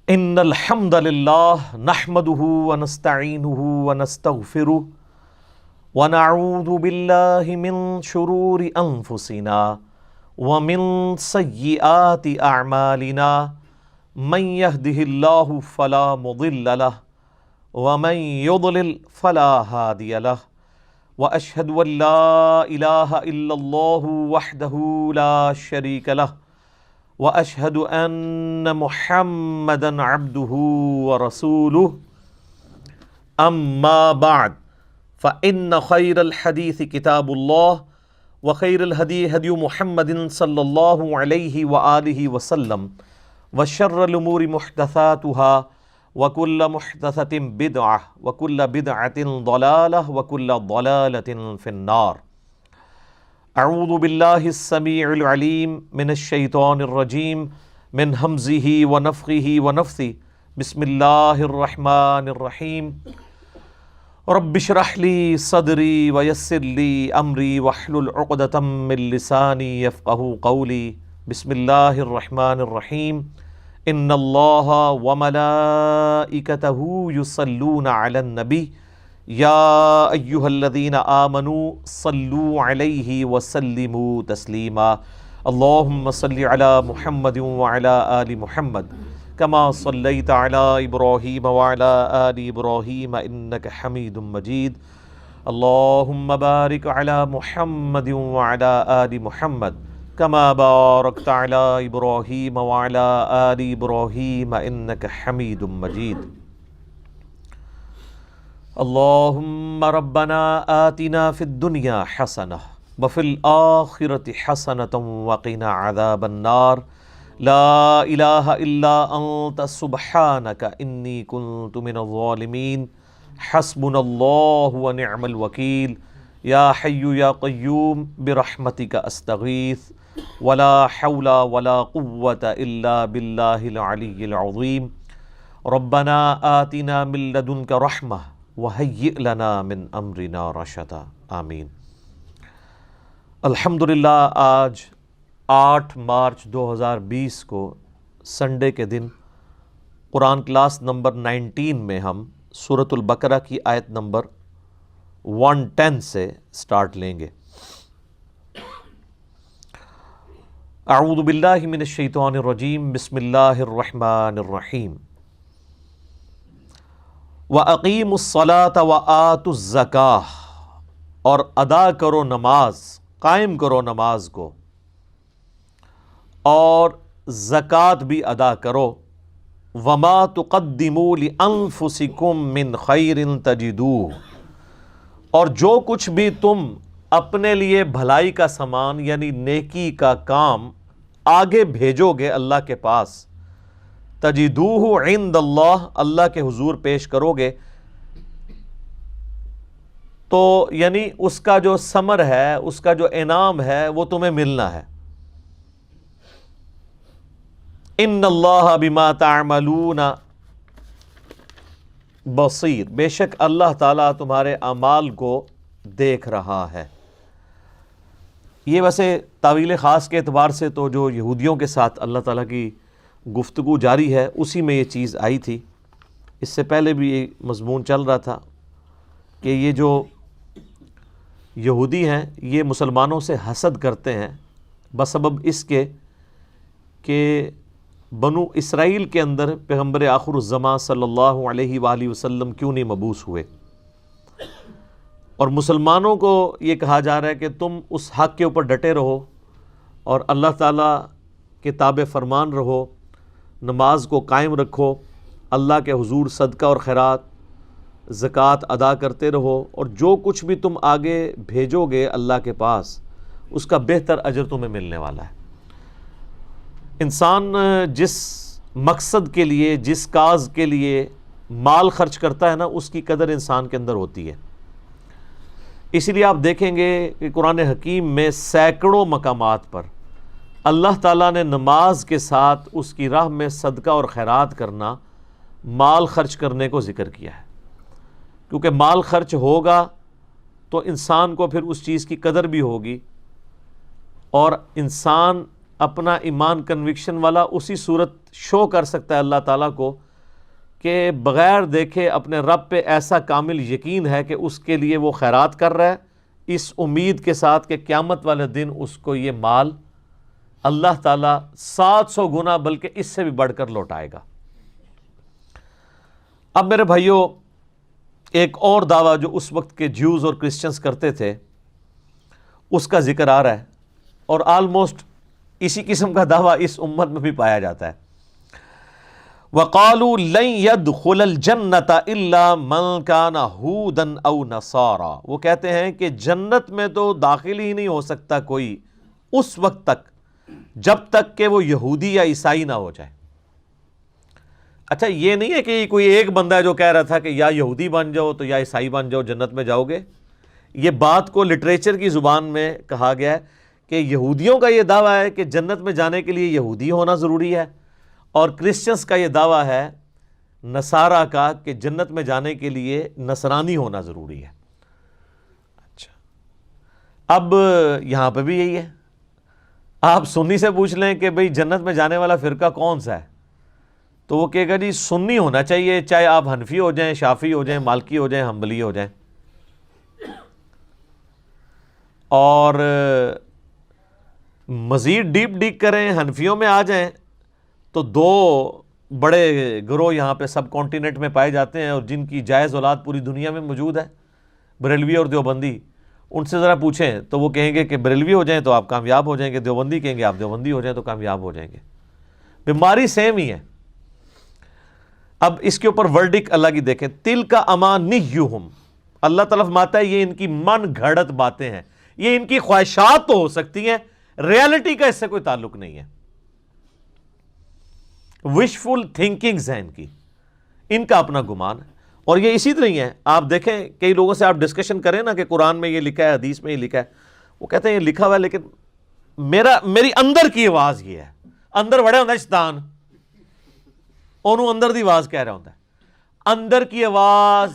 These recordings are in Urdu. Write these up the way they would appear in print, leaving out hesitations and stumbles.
ان الحمد للہ نحمده ونستعینه ونستغفره ونعوذ باللہ من شرور انفسنا ومن سیئات اعمالنا من يهده اللہ فلا مضل له ومن يضلل فلا هادی له واشهد ان لا الہ الا اللہ وحدہ لا شریک له واشهد ان محمدا عبده ورسوله اما بعد فان خير الحديث كتاب الله وخير الهدي هدي محمد صلى الله عليه واله وسلم وشر الامور محدثاتها وكل محدثة بدعة وكل بدعة ضلالة وكل ضلالة في النار. اعوذ باللہ السمیع العلیم من الشیطان الرجیم من ہمزہ ونفخہ ونفثہ بسم اللہ الرحمن الرحیم رب اشرح لی صدری ویسر لی امری واحلل عقدۃ من لسانی یفقہوا قولی بسم اللہ الرحمن الرحیم ان اللہ وملائکتہ یصلون علی النبی یا ایہا الذین آمنوا صلوا علیہ وسلموا تسلیما اللہم صلی علی محمد وعلی آل محمد کما صلیت علی ابراہیم وعلی آل ابراہیم انک حمید مجید اللہم بارک علی محمد وعلی آل محمد کما بارکت علی ابراہیم وعلی آل ابراہیم انک حمید مجید اللہم ربنا آتنا فی الدنیا حسنہ وفی الآخرۃ حسنۃ وقنا عذاب النار لا الہ الا انت سبحانک انی کنت من الظالمین حسبنا اللہ ونعم الوکیل یا حی یا قیوم برحمتک استغیث ولا حول ولا قوة الا باللہ العلی العظیم ربنا آتنا من لدنک رحمہ وَهَيِّئْ لَنَا مِنْ أَمْرِنَا رَشَدًا آمین. الحمدللہ آج 8 مارچ 2020 کو سنڈے کے دن قرآن کلاس نمبر 19 میں ہم سورۃ البقرہ کی آیت نمبر 110 سے سٹارٹ لیں گے. اعوذ باللہ من الشیطان الرجیم بسم اللہ الرحمن الرحیم وَأَقِيمُوا الصَّلَاةَ وَآتُوا الزَّكَاةَ اور ادا کرو نماز، قائم کرو نماز کو اور زکوٰۃ بھی ادا کرو. وَمَا تُقَدِّمُوا لِأَنفُسِكُم مِّن خَيْرٍ تَجِدُوهُ اور جو کچھ بھی تم اپنے لیے بھلائی کا سامان یعنی نیکی کا کام آگے بھیجو گے اللہ کے پاس، تجدوہ عند اللہ اللہ کے حضور پیش کرو گے، تو یعنی اس کا جو ثمر ہے، اس کا جو انعام ہے وہ تمہیں ملنا ہے. ان اللہ بما تعملون بصیر بے شک اللہ تعالیٰ تمہارے اعمال کو دیکھ رہا ہے. یہ ویسے تاویل خاص کے اعتبار سے تو جو یہودیوں کے ساتھ اللہ تعالیٰ کی گفتگو جاری ہے اسی میں یہ چیز آئی تھی. اس سے پہلے بھی یہ مضمون چل رہا تھا کہ یہ جو یہودی ہیں یہ مسلمانوں سے حسد کرتے ہیں بسبب اس کے کہ بنو اسرائیل کے اندر پیغمبر آخر الزماں صلی اللہ علیہ وآلہ وسلم کیوں نہیں مبعوث ہوئے، اور مسلمانوں کو یہ کہا جا رہا ہے کہ تم اس حق کے اوپر ڈٹے رہو اور اللہ تعالیٰ کے تابع فرمان رہو، نماز کو قائم رکھو، اللہ کے حضور صدقہ اور خیرات زکوٰۃ ادا کرتے رہو، اور جو کچھ بھی تم آگے بھیجو گے اللہ کے پاس اس کا بہتر اجر تمہیں ملنے والا ہے. انسان جس مقصد کے لیے، جس کاز کے لیے مال خرچ کرتا ہے نا، اس کی قدر انسان کے اندر ہوتی ہے. اسی لیے آپ دیکھیں گے کہ قرآن حکیم میں سینکڑوں مقامات پر اللہ تعالیٰ نے نماز کے ساتھ اس کی راہ میں صدقہ اور خیرات کرنا، مال خرچ کرنے کو ذکر کیا ہے. کیونکہ مال خرچ ہوگا تو انسان کو پھر اس چیز کی قدر بھی ہوگی، اور انسان اپنا ایمان کنوکشن والا اسی صورت شو کر سکتا ہے اللہ تعالیٰ کو کہ بغیر دیکھے اپنے رب پہ ایسا کامل یقین ہے کہ اس کے لیے وہ خیرات کر رہا ہے، اس امید کے ساتھ کہ قیامت والے دن اس کو یہ مال اللہ تعالیٰ 700 گنا بلکہ اس سے بھی بڑھ کر لوٹائے گا۔ اب میرے بھائیوں، ایک اور دعویٰ جو اس وقت کے جیوز اور کرسچنز کرتے تھے اس کا ذکر آ رہا ہے، اور آلموسٹ اسی قسم کا دعویٰ اس امت میں بھی پایا جاتا ہے۔ وَقَالُوا لَن يَدْخُلَ الْجَنَّةَ إِلَّا مَنْ كَانَ هُودًا أَوْ نَصَارَى، وہ کہتے ہیں کہ جنت میں تو داخل ہی نہیں ہو سکتا کوئی اس وقت تک جب تک کہ وہ یہودی یا عیسائی نہ ہو جائے۔ اچھا، یہ نہیں ہے کہ کوئی ایک بندہ ہے جو کہہ رہا تھا کہ یا یہودی بن جاؤ تو یا عیسائی بن جاؤ جنت میں جاؤ گے۔ یہ بات کو لٹریچر کی زبان میں کہا گیا ہے کہ یہودیوں کا یہ دعویٰ ہے کہ جنت میں جانے کے لیے یہودی ہونا ضروری ہے، اور کرسچنز کا یہ دعویٰ ہے نصارہ کا کہ جنت میں جانے کے لیے نصرانی ہونا ضروری ہے۔ اچھا، اب یہاں پہ بھی یہی ہے۔ آپ سنی سے پوچھ لیں کہ بھئی جنت میں جانے والا فرقہ کون سا ہے، تو وہ کہے گا جی سنی ہونا چاہیے، چاہے آپ حنفی ہو جائیں، شافعی ہو جائیں، مالکی ہو جائیں، حنبلی ہو جائیں۔ اور مزید ڈیپ کریں، حنفیوں میں آ جائیں تو دو بڑے گروہ یہاں پہ سب کانٹیننٹ میں پائے جاتے ہیں اور جن کی جائز اولاد پوری دنیا میں موجود ہے، بریلوی اور دیوبندی۔ ان سے ذرا پوچھیں تو وہ کہیں گے کہ بریلوی ہو جائیں تو آپ کامیاب ہو جائیں گے، دیوبندی کہیں گے آپ دیوبندی ہو جائیں تو کامیاب ہو جائیں گے۔ بیماری سیم ہی ہے۔ اب اس کے اوپر ورڈک اللہ کی دیکھیں، تِلْکَ أَمَانِيُّهُمْ، اللہ تعالیٰ فرماتا ہے یہ ان کی من گھڑت باتیں ہیں، یہ ان کی خواہشات تو ہو سکتی ہیں، ریالٹی کا اس سے کوئی تعلق نہیں ہے۔ وشفل تھنکنگز ہیں ان کی، ان کا اپنا گمان ہے، اور یہ اسی طرح ہی ہے۔ آپ دیکھیں کئی لوگوں سے آپ ڈسکشن کریں نا کہ قرآن میں یہ لکھا ہے، حدیث میں یہ لکھا ہے، وہ کہتے ہیں یہ لکھا ہوا ہے لیکن میری اندر کی آواز یہ ہے، اندر بڑے ہوتا ہے شیطان، انہوں اندر دی آواز کہہ رہا ہوتا ہے۔ اندر کی آواز،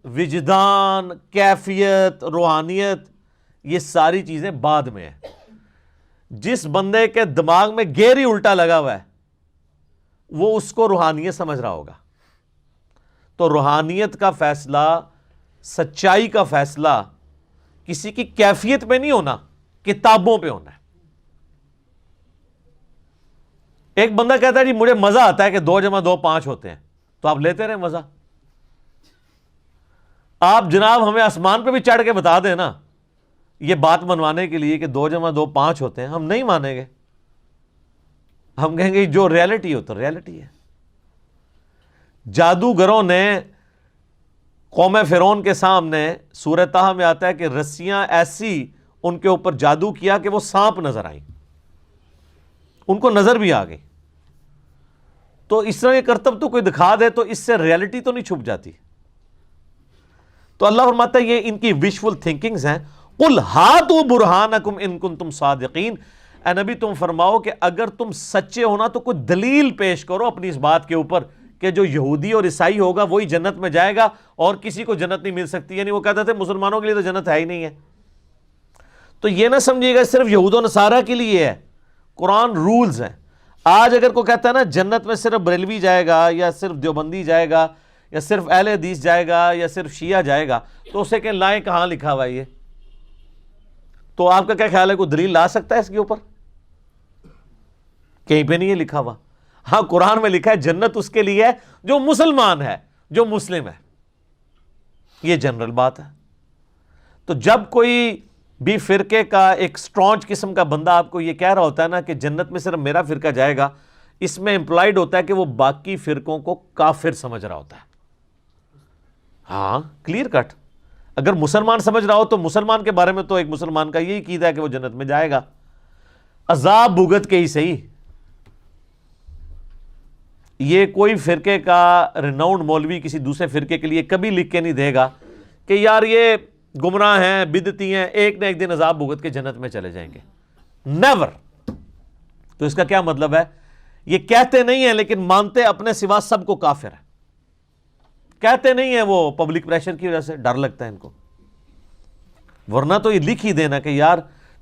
وجدان، کیفیت، روحانیت، یہ ساری چیزیں بعد میں ہیں۔ جس بندے کے دماغ میں گیئر ہی الٹا لگا ہوا ہے وہ اس کو روحانیت سمجھ رہا ہوگا۔ تو روحانیت کا فیصلہ، سچائی کا فیصلہ کسی کی کیفیت پہ نہیں ہونا، کتابوں پہ ہونا ہے۔ ایک بندہ کہتا ہے جی مجھے مزہ آتا ہے کہ 2 × 2 5 ہوتے ہیں، تو آپ لیتے رہیں مزہ۔ آپ جناب ہمیں آسمان پہ بھی چڑھ کے بتا دیں نا یہ بات منوانے کے لیے کہ 2 × 2 5 ہوتے ہیں، ہم نہیں مانیں گے۔ ہم کہیں گے جو ریالٹی ہو تو ریالٹی ہے۔ جادوگروں نے قوم فرعون کے سامنے، سورہ طٰہٰ میں آتا ہے کہ رسیاں ایسی ان کے اوپر جادو کیا کہ وہ سانپ نظر آئیں، ان کو نظر بھی آ گئی۔ تو اس طرح یہ کرتب تو کوئی دکھا دے تو اس سے ریالٹی تو نہیں چھپ جاتی۔ تو اللہ فرماتا ہے یہ ان کی وشفل تھنکنگز ہیں۔ قُلْ هَاتُوا بُرْهَانَكُمْ إِن كُنتُمْ صَادِقِينَ، اے نبی تم فرماؤ کہ اگر تم سچے ہونا تو کوئی دلیل پیش کرو اپنی اس بات کے اوپر کہ جو یہودی اور عیسائی ہوگا وہی جنت میں جائے گا اور کسی کو جنت نہیں مل سکتی۔ یعنی وہ کہتے تھے مسلمانوں کے لیے تو جنت ہے ہی نہیں ہے۔ تو یہ نہ سمجھیے گا صرف یہود و نصارہ کے لیے ہے، قرآن رولز ہیں۔ آج اگر کوئی کہتا ہے نا جنت میں صرف بریلوی جائے گا یا صرف دیوبندی جائے گا یا صرف اہل حدیث جائے گا یا صرف شیعہ جائے گا، تو اسے کہ لائیں کہاں لکھا ہوا ہے یہ؟ تو آپ کا کیا خیال ہے کوئی دلیل لا سکتا ہے اس کے اوپر؟ کہیں پہ نہیں ہے لکھا ہوا۔ ہاں قرآن میں لکھا ہے جنت اس کے لیے ہے جو مسلمان ہے، جو مسلم ہے، یہ جنرل بات ہے۔ تو جب کوئی بھی فرقے کا ایک سٹرانچ قسم کا بندہ آپ کو یہ کہہ رہا ہوتا ہے نا کہ جنت میں صرف میرا فرقہ جائے گا، اس میں امپلائڈ ہوتا ہے کہ وہ باقی فرقوں کو کافر سمجھ رہا ہوتا ہے۔ ہاں کلیئر کٹ۔ اگر مسلمان سمجھ رہا ہو تو مسلمان کے بارے میں تو ایک مسلمان کا یہی عقیدہ ہے کہ وہ جنت میں جائے گا، عذاب بھگت کے ہی صحیح۔ یہ کوئی فرقے کا ریناؤنڈ مولوی کسی دوسرے فرقے کے لیے کبھی لکھ کے نہیں دے گا کہ یار یہ گمراہ ہیں، بدعتی ہیں، ایک نہ ایک دن عذاب بھگت کے جنت میں چلے جائیں گے۔ نیور۔ تو اس کا کیا مطلب ہے؟ یہ کہتے نہیں ہیں لیکن مانتے اپنے سوا سب کو کافر ہے۔ کہتے نہیں ہیں وہ پبلک پریشر کی وجہ سے، ڈر لگتا ہے ان کو، ورنہ تو یہ لکھ ہی دینا کہ یار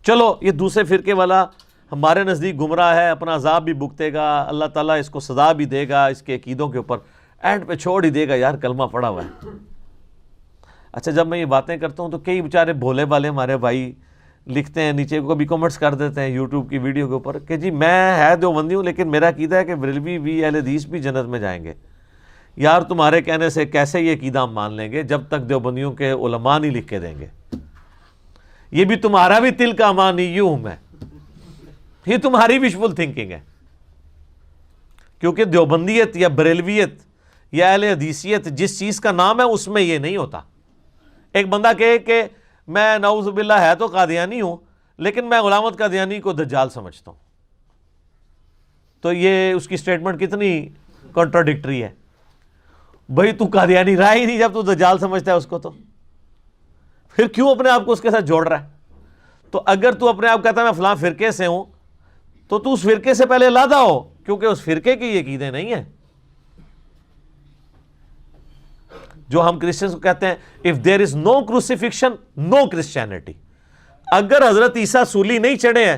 چلو یہ دوسرے فرقے والا ہمارے نزدیک گمراہ ہے، اپنا عذاب بھی بھگتے گا، اللہ تعالیٰ اس کو سزا بھی دے گا اس کے عقیدوں کے اوپر، اینڈ پہ چھوڑ ہی دے گا یار کلمہ پڑا ہوا ہے۔ اچھا جب میں یہ باتیں کرتا ہوں تو کئی بیچارے بھولے والے ہمارے بھائی لکھتے ہیں نیچے، کبھی کمنٹس کر دیتے ہیں یوٹیوب کی ویڈیو کے اوپر کہ جی میں ہے دیوبندی ہوں لیکن میرا عقیدہ ہے کہ بریلوی بھی اہل حدیث بھی جنت میں جائیں گے۔ یار تمہارے کہنے سے کیسے یہ عقیدہ ہم مان لیں گے جب تک دیوبندیوں کے علماء نہیں لکھ کے دیں گے؟ یہ بھی تمہارا بھی تل کا امانیہم ہے، یہ تمہاری وشفل تھنکنگ ہے، کیونکہ دیوبندیت یا بریلویت یا اہل حدیثیت جس چیز کا نام ہے اس میں یہ نہیں ہوتا۔ ایک بندہ کہے کہ میں نعوذ باللہ ہے تو قادیانی ہوں لیکن میں غلام احمد قادیانی کو دجال سمجھتا ہوں، تو یہ اس کی سٹیٹمنٹ کتنی کنٹراڈکٹری ہے۔ بھئی تو قادیانی رہا ہی نہیں جب تو دجال سمجھتا ہے اس کو، تو پھر کیوں اپنے آپ کو اس کے ساتھ جوڑ رہا ہے؟ تو اگر تو اپنے آپ کہتا ہے میں فلاں فرقے سے ہوں تو اس فرقے سے پہلے علیحدہ ہو، کیونکہ اس فرقے کی یہ عقیدے نہیں ہیں جو ہم کرسچنز کو کہتے ہیں if there is no crucifixion no Christianity۔ اگر حضرت عیسیٰ سولی نہیں چڑھے ہیں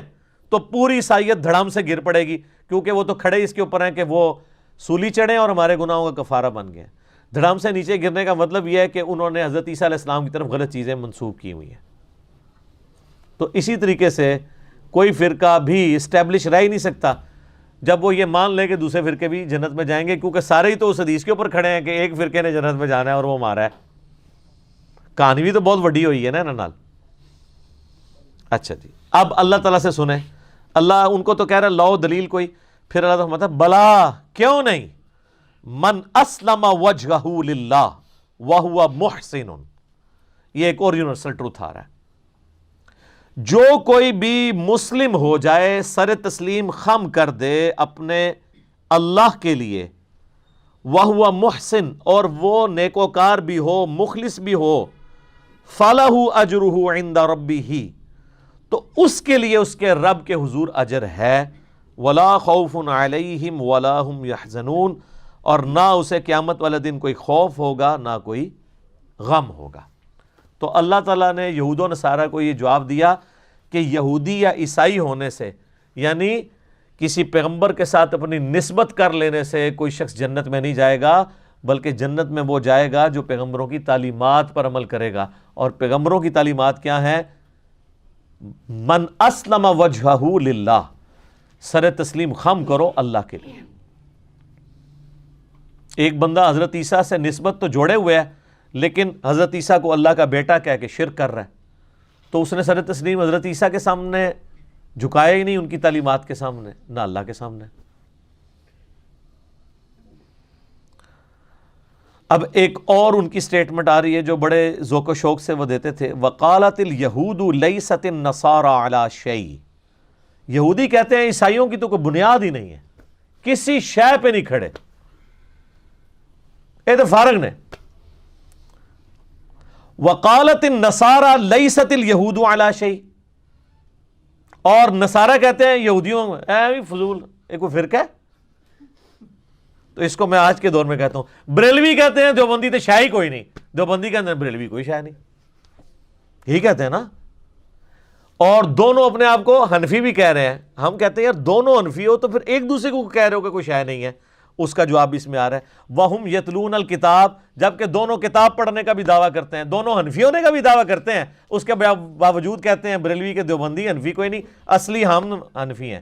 تو پوری عیسائیت دھڑام سے گر پڑے گی، کیونکہ وہ تو کھڑے اس کے اوپر ہیں کہ وہ سولی چڑھے اور ہمارے گناہوں کا کفارہ بن گئے۔ دھڑام سے نیچے گرنے کا مطلب یہ ہے کہ انہوں نے حضرت عیسیٰ علیہ السلام کی طرف غلط چیزیں منسوب کی ہوئی ہیں۔ تو اسی طریقے سے کوئی فرقہ بھی اسٹیبلش رہ ہی نہیں سکتا جب وہ یہ مان لے کہ دوسرے فرقے بھی جنت میں جائیں گے، کیونکہ سارے ہی تو اس حدیث کے اوپر کھڑے ہیں کہ ایک فرقے نے جنت میں جانا ہے اور وہ ہمارا ہے۔ کہانی بھی تو بہت بڑی ہوئی ہے نا نال۔ اچھا جی، اب اللہ تعالیٰ سے سنیں، اللہ ان کو تو کہہ رہا ہے لاؤ دلیل کوئی، پھر اللہ تعالیٰ فرماتا ہے بلا کیوں نہیں، من اسلم وجہہ للہ وہو محسن، یہ ایک اور یونیورسل ٹروتھ آ رہا ہے، جو کوئی بھی مسلم ہو جائے، سر تسلیم خم کر دے اپنے اللہ کے لیے، وَهُوَ محسن، اور وہ نیکوکار بھی ہو، مخلص بھی ہو، فَلَهُ أَجْرُهُ عِنْدَ رَبِّهِ، تو اس کے لیے اس کے رب کے حضور اجر ہے، وَلَا خَوْفٌ عَلَيْهِمْ وَلَا هُمْ يَحْزَنُونَ، اور نہ اسے قیامت والے دن کوئی خوف ہوگا نہ کوئی غم ہوگا۔ تو اللہ تعالیٰ نے یہود و نصارہ کو یہ جواب دیا کہ یہودی یا عیسائی ہونے سے، یعنی کسی پیغمبر کے ساتھ اپنی نسبت کر لینے سے کوئی شخص جنت میں نہیں جائے گا، بلکہ جنت میں وہ جائے گا جو پیغمبروں کی تعلیمات پر عمل کرے گا۔ اور پیغمبروں کی تعلیمات کیا ہیں؟ من اسلم وجہہ للہ، سر تسلیم خم کرو اللہ کے لیے۔ ایک بندہ حضرت عیسیٰ سے نسبت تو جوڑے ہوئے ہے لیکن حضرت عیسیٰ کو اللہ کا بیٹا کہہ کے شرک کر رہا ہے، تو اس نے سر تسلیم حضرت عیسیٰ کے سامنے جھکایا ہی نہیں، ان کی تعلیمات کے سامنے، نہ اللہ کے سامنے۔ اب ایک اور ان کی سٹیٹمنٹ آ رہی ہے جو بڑے ذوق و شوق سے وہ دیتے تھے، وَقَالَتِ الْيَهُودُ لَيْسَتِ النَّصَارَى عَلَى شَيْءٍ، یہودی کہتے ہیں عیسائیوں کی تو کوئی بنیاد ہی نہیں ہے، کسی شے پہ نہیں کھڑے، اے تو فارغ نے۔ وَقَالَتِ النَّصَارَى لَيْسَتِ الْيَهُودُ عَلَى شَيْءٍ، اور نصارہ کہتے ہیں یہودیوں اے فضول ایک کوئی فرقہ ہے، تو اس کو میں آج کے دور میں کہتا ہوں۔ بریلوی کہتے ہیں دیوبندی تو شاہی کوئی نہیں، دیوبندی کہتے ہیں بریلوی کوئی شاہ نہیں، یہی کہتے ہیں نا۔ اور دونوں اپنے آپ کو حنفی بھی کہہ رہے ہیں، ہم کہتے ہیں یار دونوں حنفی ہو تو پھر ایک دوسرے کو کہہ رہے ہو کہ کوئی شاہ نہیں ہے۔ اس کا جواب اس میں آ رہا ہے وَهُمْ يَتْلُونَ الْكِتَابَ، جبکہ دونوں کتاب پڑھنے کا بھی دعویٰ کرتے ہیں، دونوں حنفی ہونے کا بھی دعویٰ کرتے ہیں، اس کے باوجود کہتے ہیں بریلوی کے دیوبندی حنفی کوئی نہیں، اصلی ہم حنفی ہیں،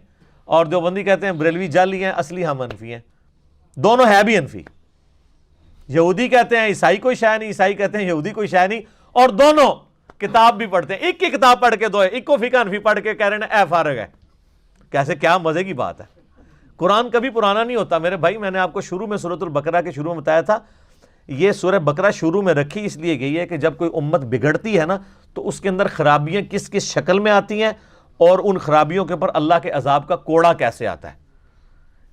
اور دیوبندی کہتے ہیں بریلوی جعلی ہیں، اصلی ہم حنفی ہیں، دونوں ہے بھی حنفی۔ یہودی کہتے ہیں عیسائی کوئی شاہ نہیں، عیسائی کہتے ہیں یہودی کوئی شاہ نہیں، اور دونوں کتاب بھی پڑھتے ہیں، ایک کی کتاب پڑھ کے دو ہے، ایک کو فقہ حنفی پڑھ کے کہہ رہے ہیں اے فارغ ہے۔ کیسے، کیا مزے کی بات ہے۔ قرآن کبھی پرانا نہیں ہوتا میرے بھائی، میں نے آپ کو شروع میں سورۃ البقرہ کے شروع میں بتایا تھا، یہ سورہ بقرہ شروع میں رکھی اس لیے گئی ہے کہ جب کوئی امت بگڑتی ہے نا تو اس کے اندر خرابیاں کس کس شکل میں آتی ہیں اور ان خرابیوں کے اوپر اللہ کے عذاب کا کوڑا کیسے آتا ہے۔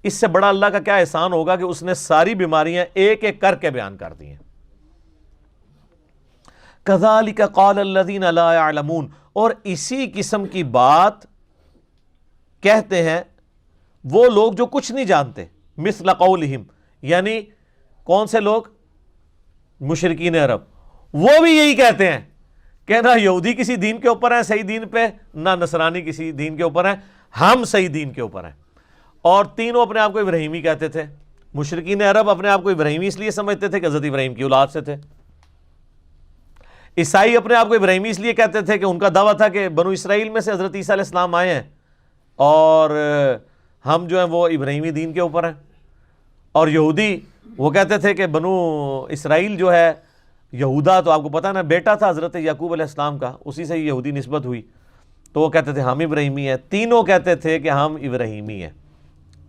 اس سے بڑا اللہ کا کیا احسان ہوگا کہ اس نے ساری بیماریاں ایک ایک کر کے بیان کر دی ہیں۔ كَذَلِكَ قَالَ الَّذِينَ لَا يَعْلَمُونَ، اور اسی قسم کی بات کہتے ہیں وہ لوگ جو کچھ نہیں جانتے، مثل قولہم، یعنی کون سے لوگ؟ مشرکین عرب، وہ بھی یہی کہتے ہیں کہ نہ یہودی کسی دین کے اوپر ہیں صحیح دین پہ، نہ نصرانی کسی دین کے اوپر ہیں، ہم صحیح دین کے اوپر ہیں. اور تینوں اپنے آپ کو ابراہیمی کہتے تھے. مشرکین عرب اپنے آپ کو ابراہیمی اس لیے سمجھتے تھے کہ حضرت ابراہیم کی اولاد سے تھے. عیسائی اپنے آپ کو ابراہیمی اس لیے کہتے تھے کہ ان کا دعویٰ تھا کہ بنو اسرائیل میں سے حضرت عیسیٰ علیہ السلام آئے ہیں اور ہم جو ہیں وہ ابراہیمی دین کے اوپر ہیں. اور یہودی وہ کہتے تھے کہ بنو اسرائیل جو ہے، یہودا تو آپ کو پتہ نا بیٹا تھا حضرت یعقوب علیہ السلام کا، اسی سے یہودی نسبت ہوئی، تو وہ کہتے تھے ہم ابراہیمی ہیں. تینوں کہتے تھے کہ ہم ابراہیمی ہیں.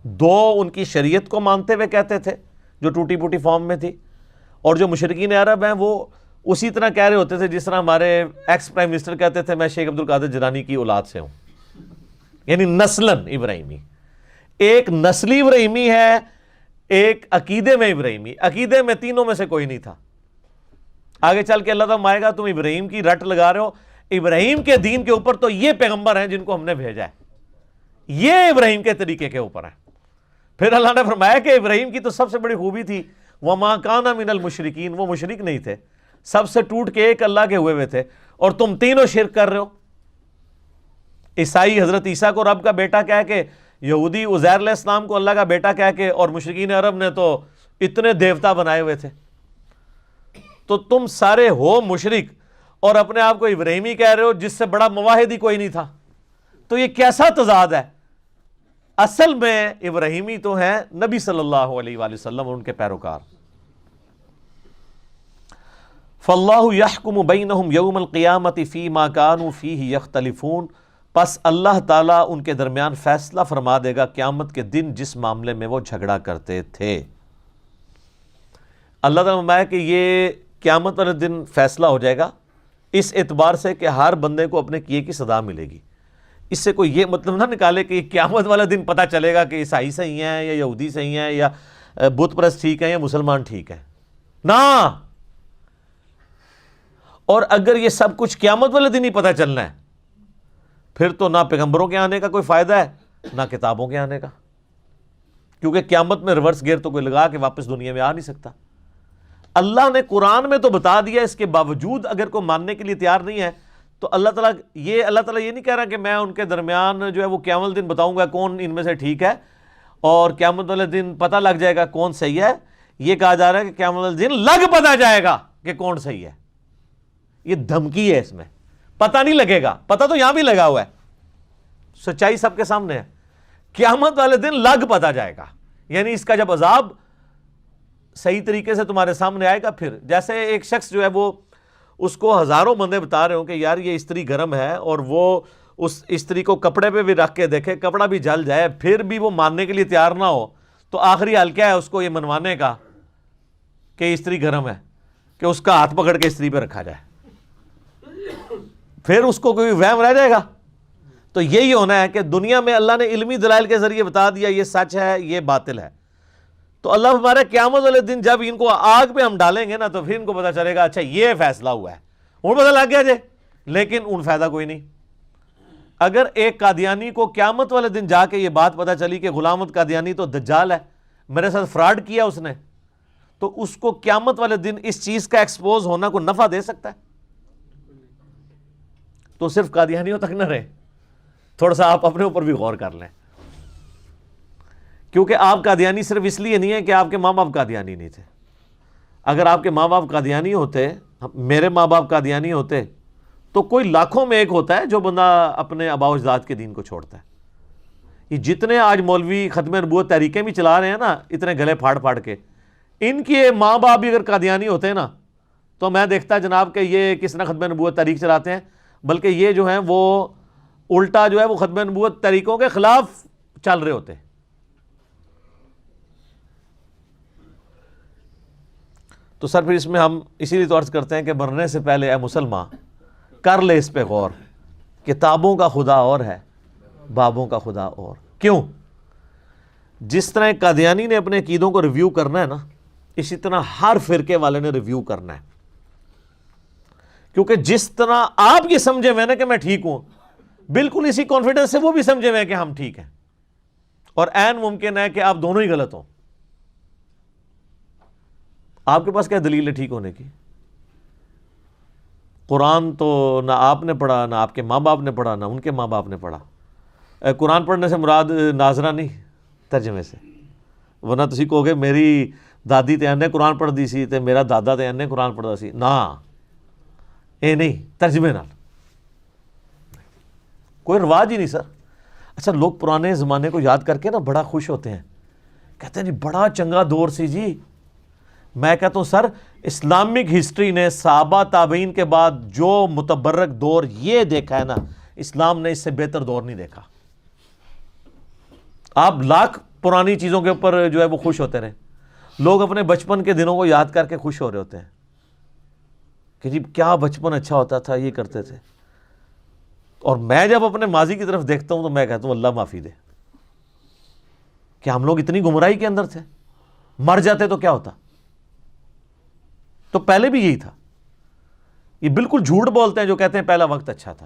دو ان کی شریعت کو مانتے ہوئے کہتے تھے جو ٹوٹی پوٹی فارم میں تھی، اور جو مشرکین عرب ہیں وہ اسی طرح کہہ رہے ہوتے تھے جس طرح ہمارے ایکس پرائم منسٹر کہتے تھے میں شیخ عبد القادر جیلانی کی اولاد سے ہوں، یعنی نسلاً ابراہیمی. ایک نسلی ابراہیمی ہے، ایک عقیدے میں ابراہیمی. عقیدے میں تینوں میں سے کوئی نہیں تھا. آگے چل کے اللہ تعالیٰ آئے گا تم ابراہیم کی رٹ لگا رہے ہو، ابراہیم کے دین کے اوپر تو یہ پیغمبر ہیں جن کو ہم نے بھیجا ہے، یہ ابراہیم کے طریقے کے اوپر ہیں. پھر اللہ نے فرمایا کہ ابراہیم کی تو سب سے بڑی خوبی تھی وَمَا كَانَ مِنَ الْمُشْرِكِينَ، وہ مشرک نہیں تھے، سب سے ٹوٹ کے ایک اللہ کے ہوئے تھے. اور تم تینوں شرک کر رہے ہو. عیسائی حضرت عیسیٰ کو رب کا بیٹا کہہ کے، یہودی عزیر علیہ السلام کو اللہ کا بیٹا کہہ کے، اور مشرکین عرب نے تو اتنے دیوتا بنائے ہوئے تھے. تو تم سارے ہو مشرک اور اپنے آپ کو ابراہیمی کہہ رہے ہو جس سے بڑا مواحد ہی کوئی نہیں تھا. تو یہ کیسا تضاد ہے؟ اصل میں ابراہیمی تو ہیں نبی صلی اللہ علیہ وآلہ وسلم اور ان کے پیروکار. فَاللَّهُ يَحْكُمُ بَيْنَهُمْ يَوْمَ الْقِيَامَةِ فِي مَا كَانُوا فِيهِ يَخْتَلِفُونَ، پس اللہ تعالیٰ ان کے درمیان فیصلہ فرما دے گا قیامت کے دن جس معاملے میں وہ جھگڑا کرتے تھے. اللہ تعالیٰ فرمایا کہ یہ قیامت والے دن فیصلہ ہو جائے گا اس اعتبار سے کہ ہر بندے کو اپنے کیے کی سزا ملے گی. اس سے کوئی یہ مطلب نہ نکالے کہ قیامت والا دن پتہ چلے گا کہ عیسائی صحیح ہیں یا یہودی صحیح ہیں یا بت پرست ٹھیک ہیں یا مسلمان ٹھیک ہیں. نہ، اور اگر یہ سب کچھ قیامت والے دن ہی پتہ چلنا ہے پھر تو نہ پیغمبروں کے آنے کا کوئی فائدہ ہے نہ کتابوں کے آنے کا، کیونکہ قیامت میں ریورس گیئر تو کوئی لگا کے واپس دنیا میں آ نہیں سکتا. اللہ نے قرآن میں تو بتا دیا، اس کے باوجود اگر کوئی ماننے کے لیے تیار نہیں ہے تو اللہ تعالیٰ یہ نہیں کہہ رہا کہ میں ان کے درمیان جو ہے وہ قیامت والے دن بتاؤں گا کون ان میں سے ٹھیک ہے اور قیامت والے دن پتہ لگ جائے گا کون صحیح ہے. یہ کہا جا رہا ہے کہ قیامت والے دن لگ پتہ جائے گا کہ کون صحیح ہے. یہ دھمکی ہے، اس میں پتہ نہیں لگے گا، پتہ تو یہاں بھی لگا ہوا ہے، سچائی سب کے سامنے ہے. قیامت والے دن لگ پتہ جائے گا، یعنی اس کا جب عذاب صحیح طریقے سے تمہارے سامنے آئے گا. پھر جیسے ایک شخص جو ہے وہ اس کو ہزاروں بندے بتا رہے ہوں کہ یار یہ استری گرم ہے، اور وہ اس استری کو کپڑے پہ بھی رکھ کے دیکھے کپڑا بھی جل جائے پھر بھی وہ ماننے کے لیے تیار نہ ہو، تو آخری حل کیا ہے اس کو یہ منوانے کا کہ استری گرم ہے کہ اس کا ہاتھ پکڑ کے استری پہ رکھا جائے. پھر اس کو کوئی وہم رہ جائے گا؟ تو یہی ہونا ہے کہ دنیا میں اللہ نے علمی دلائل کے ذریعے بتا دیا یہ سچ ہے یہ باطل ہے. تو اللہ ہمارے قیامت والے دن جب ان کو آگ پہ ہم ڈالیں گے نا تو پھر ان کو پتہ چلے گا اچھا یہ فیصلہ ہوا ہے، ان پتہ لگ گیا جے، لیکن ان فائدہ کوئی نہیں. اگر ایک قادیانی کو قیامت والے دن جا کے یہ بات پتہ چلی کہ غلام احمد قادیانی تو دجال ہے، میرے ساتھ فراڈ کیا اس نے، تو اس کو قیامت والے دن اس چیز کا ایکسپوز ہونا کو نفع دے سکتا ہے؟ تو صرف قادیانیوں تک نہ رہے، تھوڑا سا آپ اپنے اوپر بھی غور کر لیں، کیونکہ آپ قادیانی صرف اس لیے نہیں ہے کہ آپ کے ماں باپ قادیانی نہیں تھے. اگر آپ کے ماں باپ قادیانی ہوتے، میرے ماں باپ قادیانی ہوتے، تو کوئی لاکھوں میں ایک ہوتا ہے جو بندہ اپنے آباء و اجداد کے دین کو چھوڑتا ہے. یہ جتنے آج مولوی ختم نبوت تحریکیں بھی چلا رہے ہیں نا اتنے گلے پھاڑ پھاڑ کے، ان کے ماں باپ بھی اگر قادیانی ہوتے ہیں نا تو میں دیکھتا جناب کہ یہ کس طرح ختم نبوت تحریک چلاتے ہیں، بلکہ یہ جو ہیں وہ الٹا جو ہے وہ ختم نبوت تحریکوں کے خلاف چل رہے ہوتے ہیں. تو سر پھر اس میں ہم اسی لیے تو عرض کرتے ہیں کہ مرنے سے پہلے اے مسلمان کر لے اس پہ غور، کتابوں کا خدا اور ہے بابوں کا خدا اور. کیوں؟ جس طرح قادیانی نے اپنے عقیدوں کو ریویو کرنا ہے نا، اسی طرح ہر فرقے والے نے ریویو کرنا ہے. کیونکہ جس طرح آپ یہ سمجھے ہوئے نا کہ میں ٹھیک ہوں، بالکل اسی کانفیڈنس سے وہ بھی سمجھے ہوئے کہ ہم ٹھیک ہیں، اور عین ممکن ہے کہ آپ دونوں ہی غلط ہوں. آپ کے پاس کیا دلیل ہے ٹھیک ہونے کی؟ قرآن تو نہ آپ نے پڑھا، نہ آپ کے ماں باپ نے پڑھا، نہ ان کے ماں باپ نے پڑھا. قرآن پڑھنے سے مراد ناظرہ نہیں ترجمے سے، ورنہ تسی کہو گے میری دادی تے انہیں قرآن پڑھ دی سی تے میرا دادا تے انہیں قرآن پڑھدا سی، نا اے نہیں، ترجمے نال کوئی رواج ہی نہیں سر۔ اچھا لوگ پرانے زمانے کو یاد کر کے نا بڑا خوش ہوتے ہیں، کہتے ہیں جی بڑا چنگا دور سی جی۔ میں کہتا ہوں سر اسلامک ہسٹری نے صحابہ تابعین کے بعد جو متبرک دور یہ دیکھا ہے نا، اسلام نے اس سے بہتر دور نہیں دیکھا۔ آپ لاکھ پرانی چیزوں کے اوپر جو ہے وہ خوش ہوتے رہے، لوگ اپنے بچپن کے دنوں کو یاد کر کے خوش ہو رہے ہوتے ہیں کہ جی کیا بچپن اچھا ہوتا تھا، یہ کرتے تھے۔ اور میں جب اپنے ماضی کی طرف دیکھتا ہوں تو میں کہتا ہوں اللہ معافی دے کہ ہم لوگ اتنی گمراہی کے اندر تھے، مر جاتے تو کیا ہوتا۔ تو پہلے بھی یہی تھا، یہ بالکل جھوٹ بولتے ہیں جو کہتے ہیں پہلا وقت اچھا تھا۔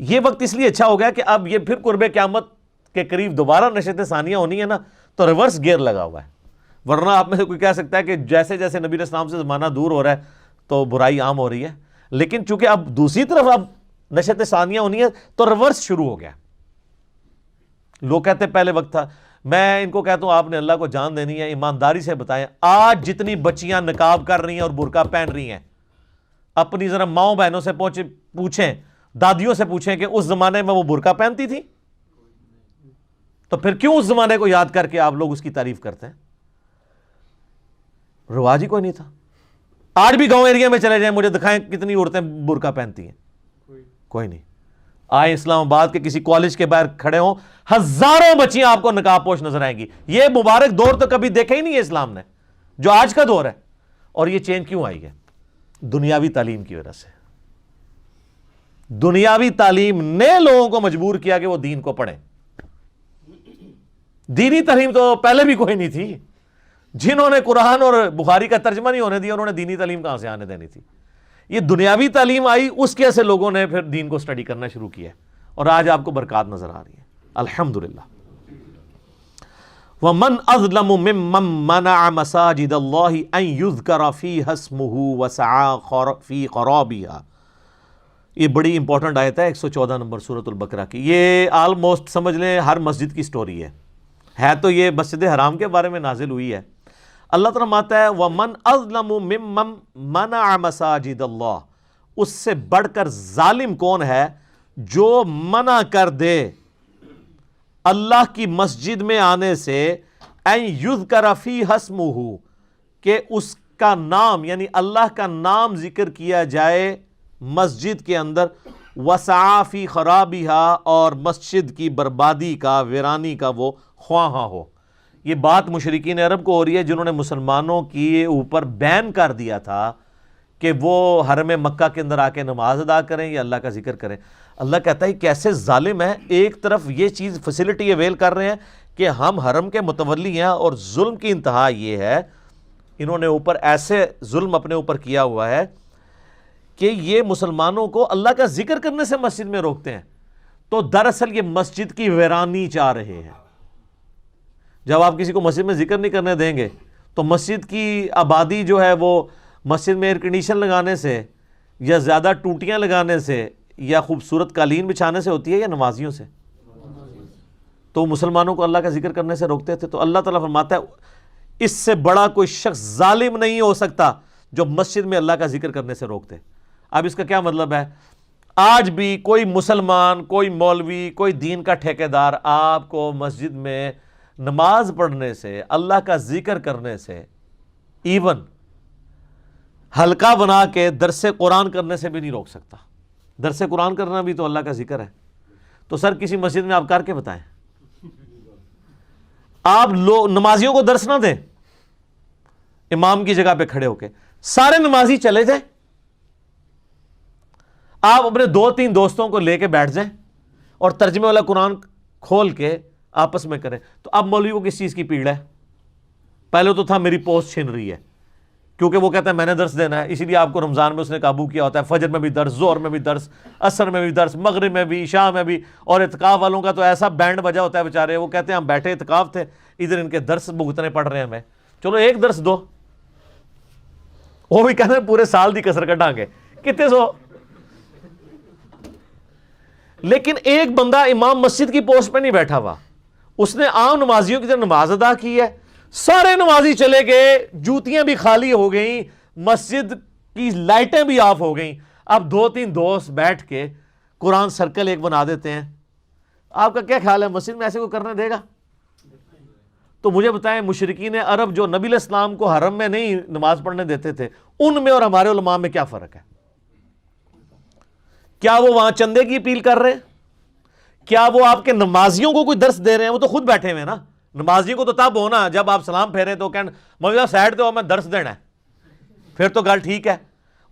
یہ وقت اس لیے اچھا ہو گیا کہ اب یہ پھر قرب قیامت کے قریب دوبارہ نشست ثانیہ ہونی ہے نا، تو ریورس گیئر لگا ہوا ہے۔ ورنہ آپ میں سے کوئی کہہ سکتا ہے کہ جیسے جیسے نبی علیہ السلام سے زمانہ دور ہو رہا ہے تو برائی عام ہو رہی ہے، لیکن چونکہ اب دوسری طرف اب نشست ثانیہ ہونی ہے تو ریورس شروع ہو گیا۔ لوگ کہتے ہیں پہلے وقت تھا، میں ان کو کہتا ہوں آپ نے اللہ کو جان دینی ہے، ایمانداری سے بتائیں آج جتنی بچیاں نقاب کر رہی ہیں اور برقع پہن رہی ہیں، اپنی ذرا ماؤں بہنوں سے پوچھیں، دادیوں سے پوچھیں کہ اس زمانے میں وہ برقع پہنتی تھی؟ تو پھر کیوں اس زمانے کو یاد کر کے آپ لوگ اس کی تعریف کرتے ہیں؟ رواج ہی کوئی نہیں تھا۔ آج بھی گاؤں ایریا میں چلے جائیں، مجھے دکھائیں کتنی عورتیں برقع پہنتی ہیں، کوئی نہیں۔ آئے اسلام آباد کے کسی کالج کے باہر کھڑے ہوں، ہزاروں بچیاں آپ کو نقاب پوش نظر آئیں گی۔ یہ مبارک دور تو کبھی دیکھا ہی نہیں ہے اسلام نے، جو آج کا دور ہے۔ اور یہ چینج کیوں آئی ہے؟ دنیاوی تعلیم کی وجہ سے۔ دنیاوی تعلیم نے لوگوں کو مجبور کیا کہ وہ دین کو پڑھیں۔ دینی تعلیم تو پہلے بھی کوئی نہیں تھی۔ جنہوں نے قرآن اور بخاری کا ترجمہ نہیں ہونے دیا، انہوں نے دینی تعلیم کہاں سے آنے دینی تھی؟ یہ دنیاوی تعلیم آئی، اس کے سے لوگوں نے پھر دین کو سٹڈی کرنا شروع کیا، اور آج آپ کو برکات نظر آ رہی ہے الحمدللہ۔ وَمَنْ أَظْلَمُ مِمَّنْ مَنَعَ مَسَاجِدَ اللَّهِ أَنْ يُذْكَرَ فِيهَا اسْمُهُ وَسَعَى فِي خَرَابِهَا۔ یہ بڑی امپورٹنٹ آیت ہے 114 نمبر سورۃ البقرہ کی۔ یہ آلموسٹ سمجھ لیں ہر مسجد کی سٹوری ہے تو یہ مسجد حرام کے بارے میں نازل ہوئی ہے۔ اللہ تعالیٰ فرماتا ہے وَمَنْ أَظْلَمُ مِمَّنْ مَنَعَ مَسَاجِدَ اللَّهِ، اس سے بڑھ کر ظالم کون ہے جو منع کر دے اللہ کی مسجد میں آنے سے، اَن يُذْكَرَ فِيهَا اسْمُهُ، کہ اس کا نام یعنی اللہ کا نام ذکر کیا جائے مسجد کے اندر، وَسَعَى فِي خَرَابِهَا، اور مسجد کی بربادی کا، ویرانی کا وہ خواہاں ہو۔ یہ بات مشرکین عرب کو ہو رہی ہے جنہوں نے مسلمانوں کے اوپر بین کر دیا تھا کہ وہ حرم مکہ کے اندر آ کے نماز ادا کریں یا اللہ کا ذکر کریں۔ اللہ کہتا ہے کیسے ظالم ہیں، ایک طرف یہ چیز فیسلٹی اویل کر رہے ہیں کہ ہم حرم کے متولی ہیں، اور ظلم کی انتہا یہ ہے، انہوں نے اوپر ایسے ظلم اپنے اوپر کیا ہوا ہے کہ یہ مسلمانوں کو اللہ کا ذکر کرنے سے مسجد میں روکتے ہیں، تو دراصل یہ مسجد کی ویرانی چاہ رہے ہیں۔ جب آپ کسی کو مسجد میں ذکر نہیں کرنے دیں گے تو مسجد کی آبادی جو ہے وہ مسجد میں ایئر کنڈیشن لگانے سے یا زیادہ ٹوٹیاں لگانے سے یا خوبصورت قالین بچھانے سے ہوتی ہے یا نمازیوں سے؟ تو مسلمانوں کو اللہ کا ذکر کرنے سے روکتے تھے۔ تو اللہ تعالیٰ فرماتا ہے اس سے بڑا کوئی شخص ظالم نہیں ہو سکتا جو مسجد میں اللہ کا ذکر کرنے سے روکتے۔ اب اس کا کیا مطلب ہے؟ آج بھی کوئی مسلمان، کوئی مولوی، کوئی دین کا ٹھیکیدار آپ کو مسجد میں نماز پڑھنے سے، اللہ کا ذکر کرنے سے، ایون حلقہ بنا کے درس قرآن کرنے سے بھی نہیں روک سکتا۔ درس قرآن کرنا بھی تو اللہ کا ذکر ہے۔ تو سر کسی مسجد میں آپ کر کے بتائیں، آپ نمازیوں کو درس نہ دیں امام کی جگہ پہ کھڑے ہو کے، سارے نمازی چلے جائیں، آپ اپنے 2-3 دوستوں کو لے کے بیٹھ جائیں اور ترجمے والا قرآن کھول کے آپس میں کریں۔ تو اب مولوی کو کس چیز کی پیڑ ہے؟ پہلے تو تھا میری پوسٹ چھن رہی ہے، کیونکہ وہ کہتا ہے میں نے درس دینا ہے، اسی لیے آپ کو رمضان میں اس نے قابو کیا ہوتا ہے، فجر میں بھی درس، ظہر میں بھی درس، عصر میں بھی درس، مغرب میں بھی، عشاء میں بھی۔ اور اعتکاف والوں کا تو ایسا بینڈ بجا ہوتا ہے بیچارے، وہ کہتے ہیں ہم بیٹھے اعتکاف تھے، ادھر ان کے درس بھگتنے پڑ رہے ہیں ہمیں، چلو ایک درس دو۔ وہ بھی کہتے ہیں پورے سال دی کسر کٹاں گے، کتنے سو۔ لیکن ایک بندہ امام مسجد کی پوسٹ پہ نہیں بیٹھا ہوا، اس نے عام نمازیوں کی طرح نماز ادا کی ہے، سارے نمازی چلے گئے، جوتیاں بھی خالی ہو گئیں، مسجد کی لائٹیں بھی آف ہو گئیں، اب 2-3 دوست بیٹھ کے قرآن سرکل ایک بنا دیتے ہیں. آپ کا کیا خیال ہے مسجد میں ایسے کوئی کرنے دے گا؟ تو مجھے بتائیں مشرکین عرب جو نبی علیہ السلام کو حرم میں نہیں نماز پڑھنے دیتے تھے، ان میں اور ہمارے علماء میں کیا فرق ہے؟ کیا وہ وہاں چندے کی اپیل کر رہے ہیں؟ کیا وہ آپ کے نمازیوں کو کوئی درس دے رہے ہیں؟ وہ تو خود بیٹھے ہوئے نا. نمازیوں کو تو تب ہونا جب آپ سلام پھیرے تو کہنا مولوی صاحب سائڈ دو میں درس دینا ہے، پھر تو گل ٹھیک ہے.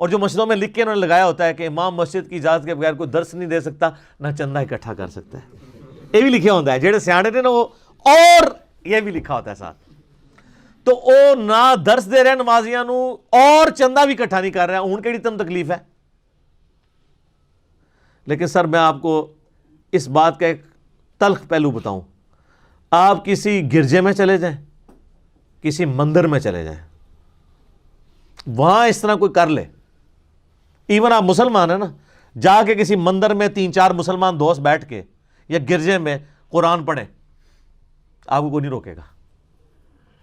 اور جو مسجدوں میں لکھ کے انہوں نے لگایا ہوتا ہے کہ امام مسجد کی اجازت کے بغیر کوئی درس نہیں دے سکتا، نہ چندہ اکٹھا کر سکتا ہے، یہ بھی لکھا ہوتا ہے. جہے سیانے نے نا وہ، اور یہ بھی لکھا ہوتا ہے ساتھ. تو وہ نہ درس دے رہے ہیں نمازیاں نو اور چندہ بھی اکٹھا نہیں کر رہے ہیں، ان کیڑی تم تکلیف ہے. لیکن سر میں آپ کو اس بات کا ایک تلخ پہلو بتاؤں، آپ کسی گرجے میں چلے جائیں، کسی مندر میں چلے جائیں، وہاں اس طرح کوئی کر لے، ایون آپ مسلمان ہیں نا، جا کے کسی مندر میں 3-4 مسلمان دوست بیٹھ کے یا گرجے میں قرآن پڑھیں، آپ کو کوئی نہیں روکے گا.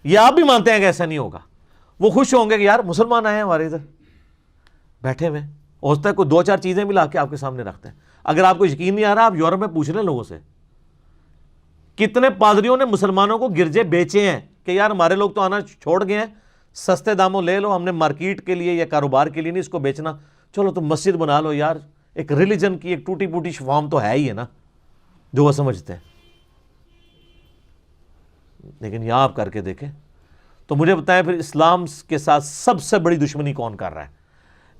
یہ آپ بھی مانتے ہیں کہ ایسا نہیں ہوگا. وہ خوش ہوں گے کہ یار مسلمان آئے ہیں ہمارے ادھر بیٹھے ہوئے. ہو سکتا ہے کوئی 2-4 چیزیں بھی لا کے آپ کے سامنے رکھتے ہیں. اگر آپ کو یقین نہیں آ رہا، آپ یورپ میں پوچھ لیں لوگوں سے، کتنے پادریوں نے مسلمانوں کو گرجے بیچے ہیں کہ یار ہمارے لوگ تو آنا چھوڑ گئے ہیں، سستے داموں لے لو، ہم نے مارکیٹ کے لیے یا کاروبار کے لیے نہیں اس کو بیچنا، چلو تم مسجد بنا لو. یار ایک ریلیجن کی ایک ٹوٹی پوٹی فارم تو ہے ہی ہے نا جو وہ سمجھتے ہیں. لیکن یہاں آپ کر کے دیکھیں تو مجھے بتائیں پھر اسلام کے ساتھ سب سے بڑی دشمنی کون کر رہا ہے؟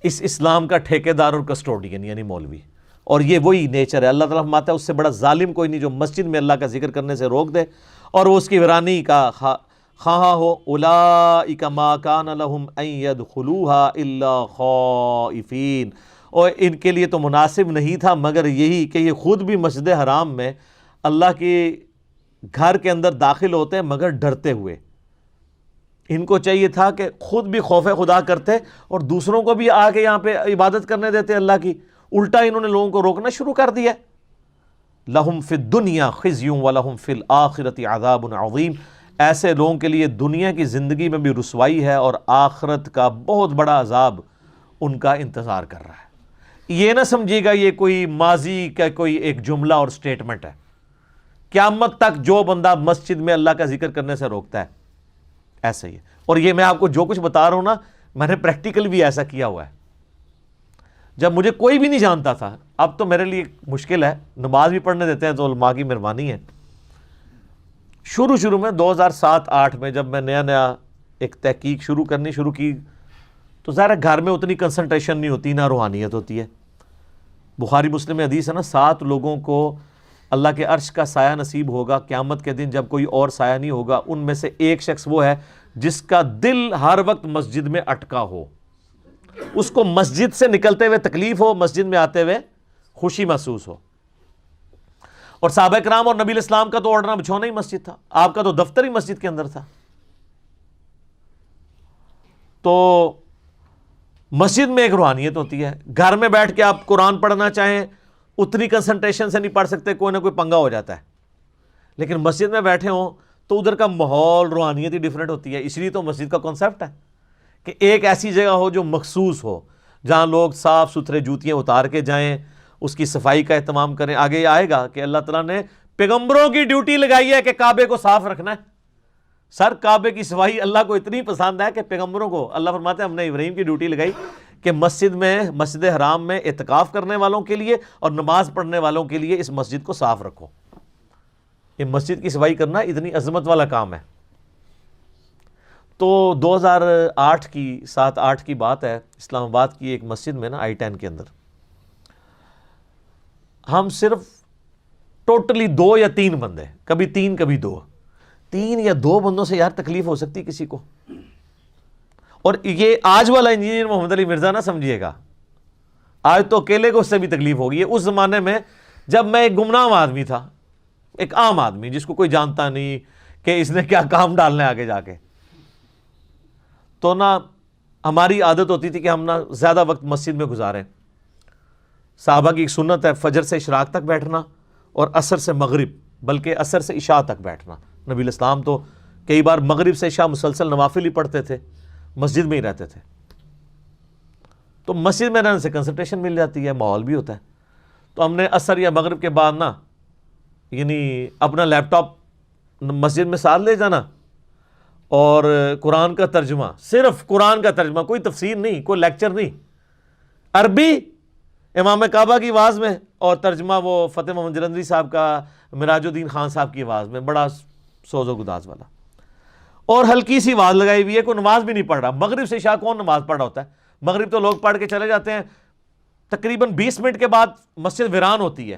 اس اسلام کا ٹھیکیدار اور کسٹوڈین یعنی مولوی. اور یہ وہی نیچر ہے. اللہ تعالیٰ فرماتا ہے اس سے بڑا ظالم کوئی نہیں جو مسجد میں اللہ کا ذکر کرنے سے روک دے اور وہ اس کی ویرانی کا خواہاں ہو. اولئک ما کان لہم ان یدخلوها الا خائفین، اور ان کے لیے تو مناسب نہیں تھا مگر یہی کہ یہ خود بھی مسجد حرام میں اللہ کے گھر کے اندر داخل ہوتے ہیں مگر ڈرتے ہوئے. ان کو چاہیے تھا کہ خود بھی خوف خدا کرتے اور دوسروں کو بھی آ کے یہاں پہ عبادت کرنے دیتے اللہ کی. الٹا انہوں نے لوگوں کو روکنا شروع کر دیا. لہم فی الدنیا خزی ولہم فی الآخرۃ عذاب عظیم. ایسے لوگوں کے لیے دنیا کی زندگی میں بھی رسوائی ہے اور آخرت کا بہت بڑا عذاب ان کا انتظار کر رہا ہے. یہ نہ سمجھیے گا یہ کوئی ماضی کا کوئی ایک جملہ اور سٹیٹمنٹ ہے. قیامت تک جو بندہ مسجد میں اللہ کا ذکر کرنے سے روکتا ہے ایسا ہی ہے. اور یہ میں آپ کو جو کچھ بتا رہا ہوں نا، میں نے پریکٹیکل بھی ایسا کیا ہوا ہے. جب مجھے کوئی بھی نہیں جانتا تھا، اب تو میرے لیے مشکل ہے، نماز بھی پڑھنے دیتے ہیں تو علماء کی مہربانی ہے. شروع میں 2007-8 میں جب میں نیا ایک تحقیق کرنی شروع کی تو ظاہر ہے گھر میں اتنی کنسنٹریشن نہیں ہوتی، نہ روحانیت ہوتی ہے. بخاری مسلم میں حدیث ہے نا، 7 لوگوں کو اللہ کے عرش کا سایہ نصیب ہوگا قیامت کے دن جب کوئی اور سایہ نہیں ہوگا. ان میں سے ایک شخص وہ ہے جس کا دل ہر وقت مسجد میں اٹکا ہو، اس کو مسجد سے نکلتے ہوئے تکلیف ہو، مسجد میں آتے ہوئے خوشی محسوس ہو. اور صحابہ کرام اور نبی علیہ السلام کا تو اوڑھنا بچھونا ہی مسجد تھا، آپ کا تو دفتر ہی مسجد کے اندر تھا. تو مسجد میں ایک روحانیت ہوتی ہے. گھر میں بیٹھ کے آپ قرآن پڑھنا چاہیں اتنی کنسنٹریشن سے نہیں پڑھ سکتے، کوئی نہ کوئی پنگا ہو جاتا ہے. لیکن مسجد میں بیٹھے ہوں تو ادھر کا ماحول روحانیت ہی ڈیفرنٹ ہوتی ہے. اس لیے تو مسجد کا کانسیپٹ ہے کہ ایک ایسی جگہ ہو جو مخصوص ہو، جہاں لوگ صاف ستھرے جوتیاں اتار کے جائیں، اس کی صفائی کا اہتمام کریں. آگے یہ آئے گا کہ اللہ تعالیٰ نے پیغمبروں کی ڈیوٹی لگائی ہے کہ کعبے کو صاف رکھنا ہے. سر کعبے کی صفائی اللہ کو اتنی پسند ہے کہ پیغمبروں کو اللہ فرماتے ہیں ہم نے ابراہیم کی ڈیوٹی لگائی کہ مسجد حرام میں اعتکاف کرنے والوں کے لیے اور نماز پڑھنے والوں کے لیے اس مسجد کو صاف رکھو. یہ مسجد کی صفائی کرنا اتنی عظمت والا کام ہے. تو 2007-8 کی بات ہے، اسلام آباد کی ایک مسجد میں نا I-10 کے اندر ہم صرف ٹوٹلی 2 یا 3 بندے، کبھی 3 کبھی 2، 3 یا 2 بندوں سے یار تکلیف ہو سکتی کسی کو. اور یہ آج والا انجینئر محمد علی مرزا نہ سمجھیے گا، آج تو اکیلے کو اس سے بھی تکلیف ہوگی. اس زمانے میں جب میں ایک گمنام آدمی تھا، ایک عام آدمی جس کو کوئی جانتا نہیں کہ اس نے کیا کام ڈالنا ہے آگے جا کے، تو نہ ہماری عادت ہوتی تھی کہ ہم نہ زیادہ وقت مسجد میں گزاریں. صحابہ کی ایک سنت ہے فجر سے اشراق تک بیٹھنا اور عصر سے مغرب، بلکہ عصر سے عشاء تک بیٹھنا۔ نبی علیہ السلام تو کئی بار مغرب سے عشاء مسلسل نوافل ہی پڑھتے تھے، مسجد میں ہی رہتے تھے، تو مسجد میں رہنے سے کنسنٹریشن مل جاتی ہے، ماحول بھی ہوتا ہے۔ تو ہم نے عصر یا مغرب کے بعد نا یعنی اپنا لیپ ٹاپ مسجد میں ساتھ لے جانا اور قرآن کا ترجمہ، صرف قرآن کا ترجمہ، کوئی تفسیر نہیں، کوئی لیکچر نہیں، عربی امام کعبہ کی آواز میں، اور ترجمہ وہ فتح محمد جلندری صاحب کا، مراج الدین خان صاحب کی آواز میں، بڑا سوز و گداز والا، اور ہلکی سی آواز لگائی ہوئی ہے، کوئی نماز بھی نہیں پڑھ رہا۔ مغرب سے عشاء کون نماز پڑھ رہا ہوتا ہے؟ مغرب تو لوگ پڑھ کے چلے جاتے ہیں، تقریباً 20 منٹ کے بعد مسجد ویران ہوتی ہے،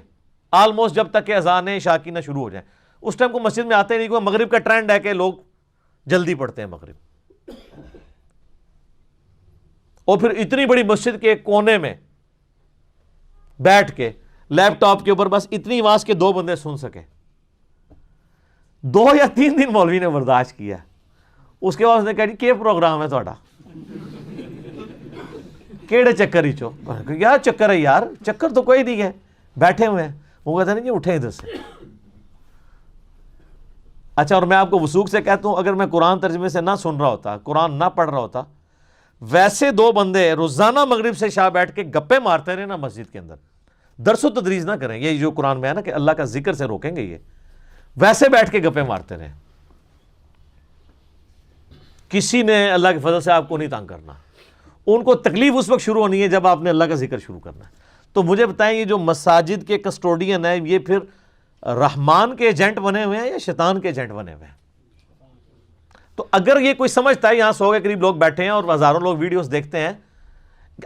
آلموسٹ جب تک کہ اذان عشاء کی نہ شروع ہو جائیں، اس ٹائم کو مسجد میں آتے نہیں، کوئی مغرب کا ٹرینڈ ہے کہ لوگ جلدی پڑھتے ہیں مغرب، اور پھر اتنی بڑی مسجد کے کونے میں بیٹھ کے لیپ ٹاپ کے اوپر بس اتنی آواز کے 2 بندے سن سکے۔ 2 یا 3 دن مولوی نے برداشت کیا، اس کے بعد اس نے کہا جی کیا پروگرام ہے تھوڑا، کیڑے چکر ہی چو، یار چکر ہے یار، چکر تو کوئی نہیں ہے، بیٹھے ہوئے ہیں۔ وہ کہتے ہیں جی اٹھیں ادھر سے۔ اچھا، اور میں آپ کو وثوق سے کہتا ہوں، اگر میں قرآن ترجمے سے نہ سن رہا ہوتا، قرآن نہ پڑھ رہا ہوتا، ویسے 2 بندے روزانہ مغرب سے عشاء بیٹھ کے گپے مارتے رہے نا مسجد کے اندر، درس و تدریس نہ کریں، یہ جو قرآن میں ہے نا کہ اللہ کا ذکر سے روکیں گے، یہ ویسے بیٹھ کے گپے مارتے رہے، کسی نے اللہ کے فضل سے آپ کو نہیں تنگ کرنا۔ ان کو تکلیف اس وقت شروع ہونی ہے جب آپ نے اللہ کا ذکر شروع کرنا ہے۔ تو مجھے بتائیں، یہ جو مساجد کے کسٹوڈین ہیں، یہ پھر رحمان کے ایجنٹ بنے ہوئے ہیں یا شیطان کے ایجنٹ بنے ہوئے ہیں؟ تو اگر یہ کوئی سمجھتا ہے، یہاں 100 کے قریب لوگ بیٹھے ہیں اور ہزاروں لوگ ویڈیوز دیکھتے ہیں،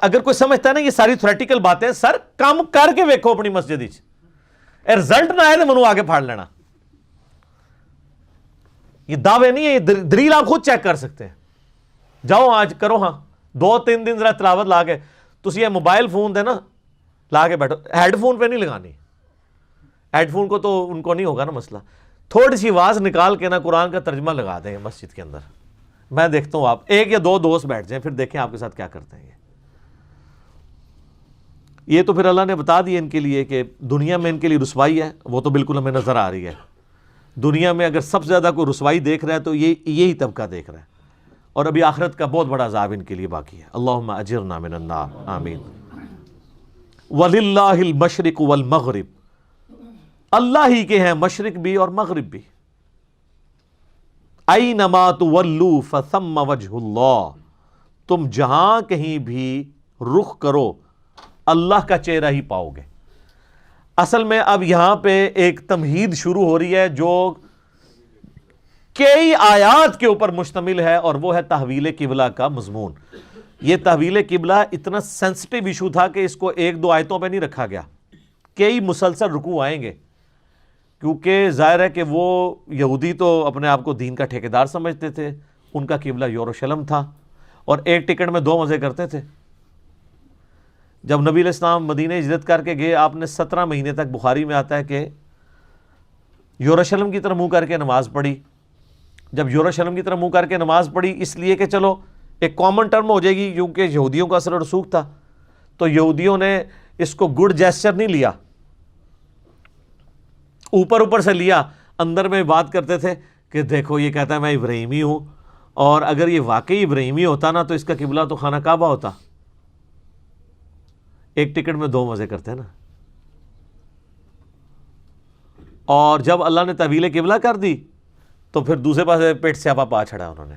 اگر کوئی سمجھتا ہے نا یہ ساری تھیوریٹیکل باتیں، سر کام کر کے ویکھو اپنی مسجد وچ، رزلٹ نہ آئے تو منو آگے پھاڑ لینا۔ یہ دعوے نہیں ہے، یہ دلیل آپ خود چیک کر سکتے ہیں۔ جاؤ آج کرو، ہاں 2-3 دن ذرا تلاوت لا کے، تسی یہ موبائل فون دے نا لا کے بیٹھو، ہیڈ فون پہ نہیں لگانی، ہیڈ فون کو تو ان کو نہیں ہوگا نا مسئلہ، تھوڑی سی آواز نکال کے نا قرآن کا ترجمہ لگا دیں مسجد کے اندر، میں دیکھتا ہوں آپ 1 یا 2 دوست بیٹھ جائیں، پھر دیکھیں آپ کے ساتھ کیا کرتے ہیں۔ یہ تو پھر اللہ نے بتا دیا ان کے لیے کہ دنیا میں ان کے لیے رسوائی ہے، وہ تو بالکل ہمیں نظر آ رہی ہے۔ دنیا میں اگر سب سے زیادہ کوئی رسوائی دیکھ رہا ہے تو یہی طبقہ دیکھ رہا ہے، اور ابھی آخرت کا بہت بڑا عذاب ان کے لیے باقی ہے۔ اللہم اجرنا من النار، آمین۔ وَلِلَّهِ الْمَشْرِقُ وَالْمَغْرِبُ، اللہ ہی کے ہیں مشرق بھی اور مغرب بھی۔ أَيْنَمَا تُوَلُّوا فَثَمَّ وَجْهُ اللَّهِ، تم جہاں کہیں بھی رخ کرو اللہ کا چہرہ ہی پاؤ گے۔ اصل میں اب یہاں پہ ایک تمہید شروع ہو رہی ہے جو کئی آیات کے اوپر مشتمل ہے، اور وہ ہے تحویل قبلہ کا مضمون۔ یہ تحویل قبلہ اتنا سینسٹیو ایشو تھا کہ اس کو 1-2 آیتوں پہ نہیں رکھا گیا، کئی مسلسل رکوع آئیں گے، کیونکہ ظاہر ہے کہ وہ یہودی تو اپنے آپ کو دین کا ٹھیکیدار سمجھتے تھے، ان کا قبلہ یروشلم تھا، اور ایک ٹکٹ میں 2 مزے کرتے تھے۔ جب نبی علیہ السلام مدینہ ہجرت کر کے گئے، آپ نے 17 مہینے تک، بخاری میں آتا ہے کہ یروشلم کی طرف منہ کر کے نماز پڑھی۔ جب یروشلم کی طرف منہ کر کے نماز پڑھی، اس لیے کہ چلو ایک کامن ٹرم ہو جائے گی، کیونکہ یہودیوں کا اثر و رسوخ تھا، تو یہودیوں نے اس کو گڈ جیسچر نہیں لیا، اوپر سے لیا، اندر میں بات کرتے تھے کہ دیکھو یہ کہتا ہے میں ابراہیمی ہوں، اور اگر یہ واقعی ابراہیمی ہوتا نا تو اس کا قبلہ تو خانہ کعبہ ہوتا۔ ایک ٹکٹ میں 2 مزے کرتے ہیں نا۔ اور جب اللہ نے تحویل قبلہ کر دی تو پھر دوسرے پاس پیٹ سیاپا پا چھڑا انہوں نے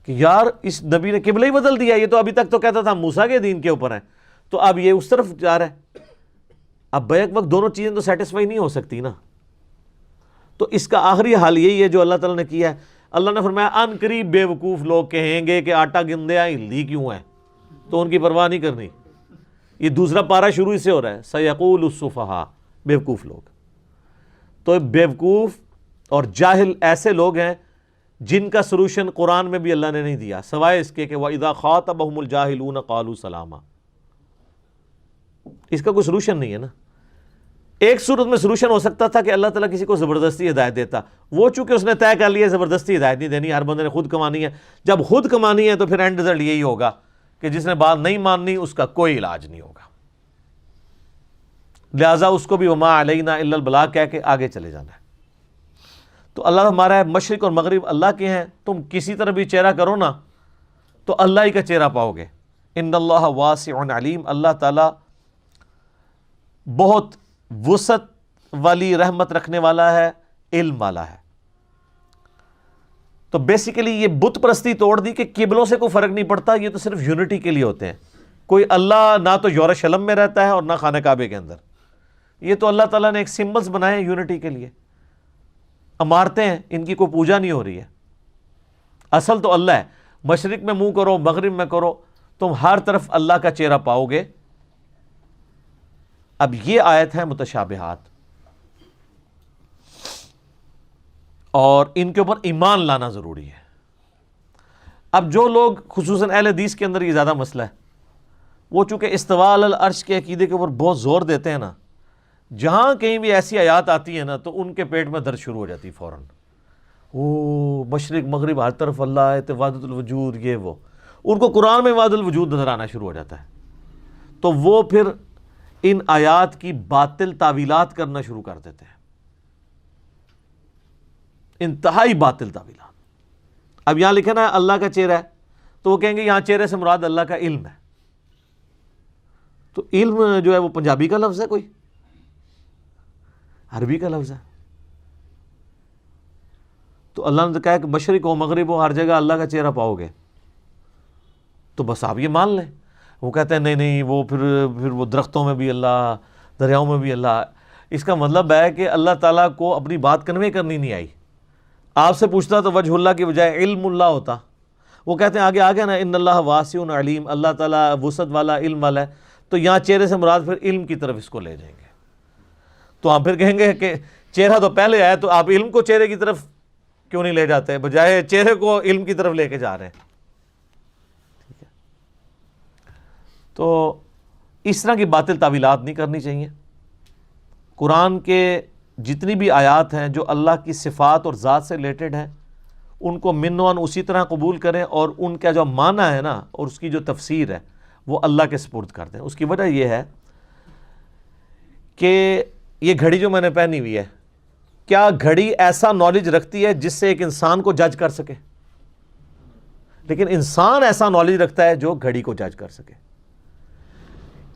کہ یار اس نبی نے قبلہ ہی بدل دیا، یہ تو ابھی تک تو کہتا تھا موسیٰ کے دین کے اوپر ہے، تو اب یہ اس طرف جا رہا ہے۔ اب بیک وقت دونوں چیزیں تو سیٹسفائی نہیں ہو سکتی نا، تو اس کا آخری حال یہی ہے جو اللہ تعالیٰ نے کیا ہے۔ اللہ نے فرمایا ان قریب بے وقوف لوگ کہیں گے کہ آٹا گندیا ہلدی کیوں ہے، تو ان کی پرواہ نہیں کرنی۔ یہ دوسرا پارہ شروع ہی سے ہو رہا ہے، سیقول السفہاء، بیوقوف لوگ۔ تو بیوقوف اور جاہل ایسے لوگ ہیں جن کا سلوشن قرآن میں بھی اللہ نے نہیں دیا، سوائے اس کے کہ وَإِذَا خَاطَبَهُمُ الْجَاهِلُونَ قَالُوا سَلَامًا، اس کا کوئی سلوشن نہیں ہے نا۔ ایک صورت میں سلوشن ہو سکتا تھا کہ اللہ تعالیٰ کسی کو زبردستی ہدایت دیتا، وہ چونکہ اس نے طے کر لیا زبردستی ہدایت نہیں دینی، ہر بندے نے خود کمانی ہے۔ جب خود کمانی ہے تو پھر اینڈ رزلٹ یہی ہوگا کہ جس نے بات نہیں ماننی اس کا کوئی علاج نہیں ہوگا۔ لہٰذا اس کو بھی وما علینا الا البلاغ کہہ کے آگے چلے جانا ہے۔ تو اللہ ہمارا ہے، مشرق اور مغرب اللہ کے ہیں، تم کسی طرح بھی چہرہ کرو نا تو اللہ ہی کا چہرہ پاؤ گے۔ ان اللہ واسع علیم، اللہ تعالیٰ بہت وسعت والی رحمت رکھنے والا ہے، علم والا ہے۔ تو بیسیکلی یہ بت پرستی توڑ دی کہ قبلوں سے کوئی فرق نہیں پڑتا، یہ تو صرف یونٹی کے لیے ہوتے ہیں۔ کوئی اللہ نہ تو یورشلم میں رہتا ہے اور نہ خانہ کعبے کے اندر، یہ تو اللہ تعالیٰ نے ایک سمبلز بنائے ہیں یونٹی کے لیے، عمارتیں ہیں، ان کی کوئی پوجا نہیں ہو رہی ہے۔ اصل تو اللہ ہے، مشرق میں منہ کرو مغرب میں کرو، تم ہر طرف اللہ کا چہرہ پاؤ گے۔ اب یہ آیت ہے متشابہات، اور ان کے اوپر ایمان لانا ضروری ہے۔ اب جو لوگ خصوصاً اہل حدیث کے اندر یہ زیادہ مسئلہ ہے، وہ چونکہ استواء علی العرش کے عقیدے کے اوپر بہت زور دیتے ہیں نا، جہاں کہیں بھی ایسی آیات آتی ہیں نا تو ان کے پیٹ میں درد شروع ہو جاتی فوراً۔ او مشرق مغرب ہر طرف اللہ ہے، وحدت الوجود، یہ وہ، ان کو قرآن میں وحدت الوجود نظر آنا شروع ہو جاتا ہے، تو وہ پھر ان آیات کی باطل تعویلات کرنا شروع کر دیتے ہیں، انتہائی باطل تعویلات۔ اب یہاں لکھا نا اللہ کا چہرہ ہے، تو وہ کہیں گے یہاں چہرے سے مراد اللہ کا علم ہے، تو علم جو ہے وہ پنجابی کا لفظ ہے، کوئی عربی کا لفظ ہے؟ تو اللہ نے کہا کہ مشرق ہو مغرب ہو ہر جگہ اللہ کا چہرہ پاؤ گے، تو بس آپ یہ مان لیں۔ وہ کہتے ہیں نہیں نہیں، وہ پھر وہ درختوں میں بھی اللہ، دریاؤں میں بھی اللہ۔ اس کا مطلب ہے کہ اللہ تعالیٰ کو اپنی بات کنوے کرنی نہیں آئی۔ آپ سے پوچھتا تو وجہ اللہ کی بجائے علم اللہ ہوتا۔ وہ کہتے ہیں آگے آگے نا ان اللہ واسع علیم، اللہ تعالیٰ وسعت والا علم والا ہے، تو یہاں چہرے سے مراد پھر علم کی طرف اس کو لے جائیں گے۔ تو ہم پھر کہیں گے کہ چہرہ تو پہلے آیا، تو آپ علم کو چہرے کی طرف کیوں نہیں لے جاتے، بجائے چہرے کو علم کی طرف لے کے جا رہے ہیں؟ ٹھیک ہے، تو اس طرح کی باطل تعویلات نہیں کرنی چاہیے۔ قرآن کے جتنی بھی آیات ہیں جو اللہ کی صفات اور ذات سے ریلیٹڈ ہیں، ان کو من و عن اسی طرح قبول کریں، اور ان کا جو معنی ہے نا اور اس کی جو تفسیر ہے وہ اللہ کے سپرد کر دیں۔ اس کی وجہ یہ ہے کہ یہ گھڑی جو میں نے پہنی ہوئی ہے، کیا گھڑی ایسا نالج رکھتی ہے جس سے ایک انسان کو جج کر سکے؟ لیکن انسان ایسا نالج رکھتا ہے جو گھڑی کو جج کر سکے۔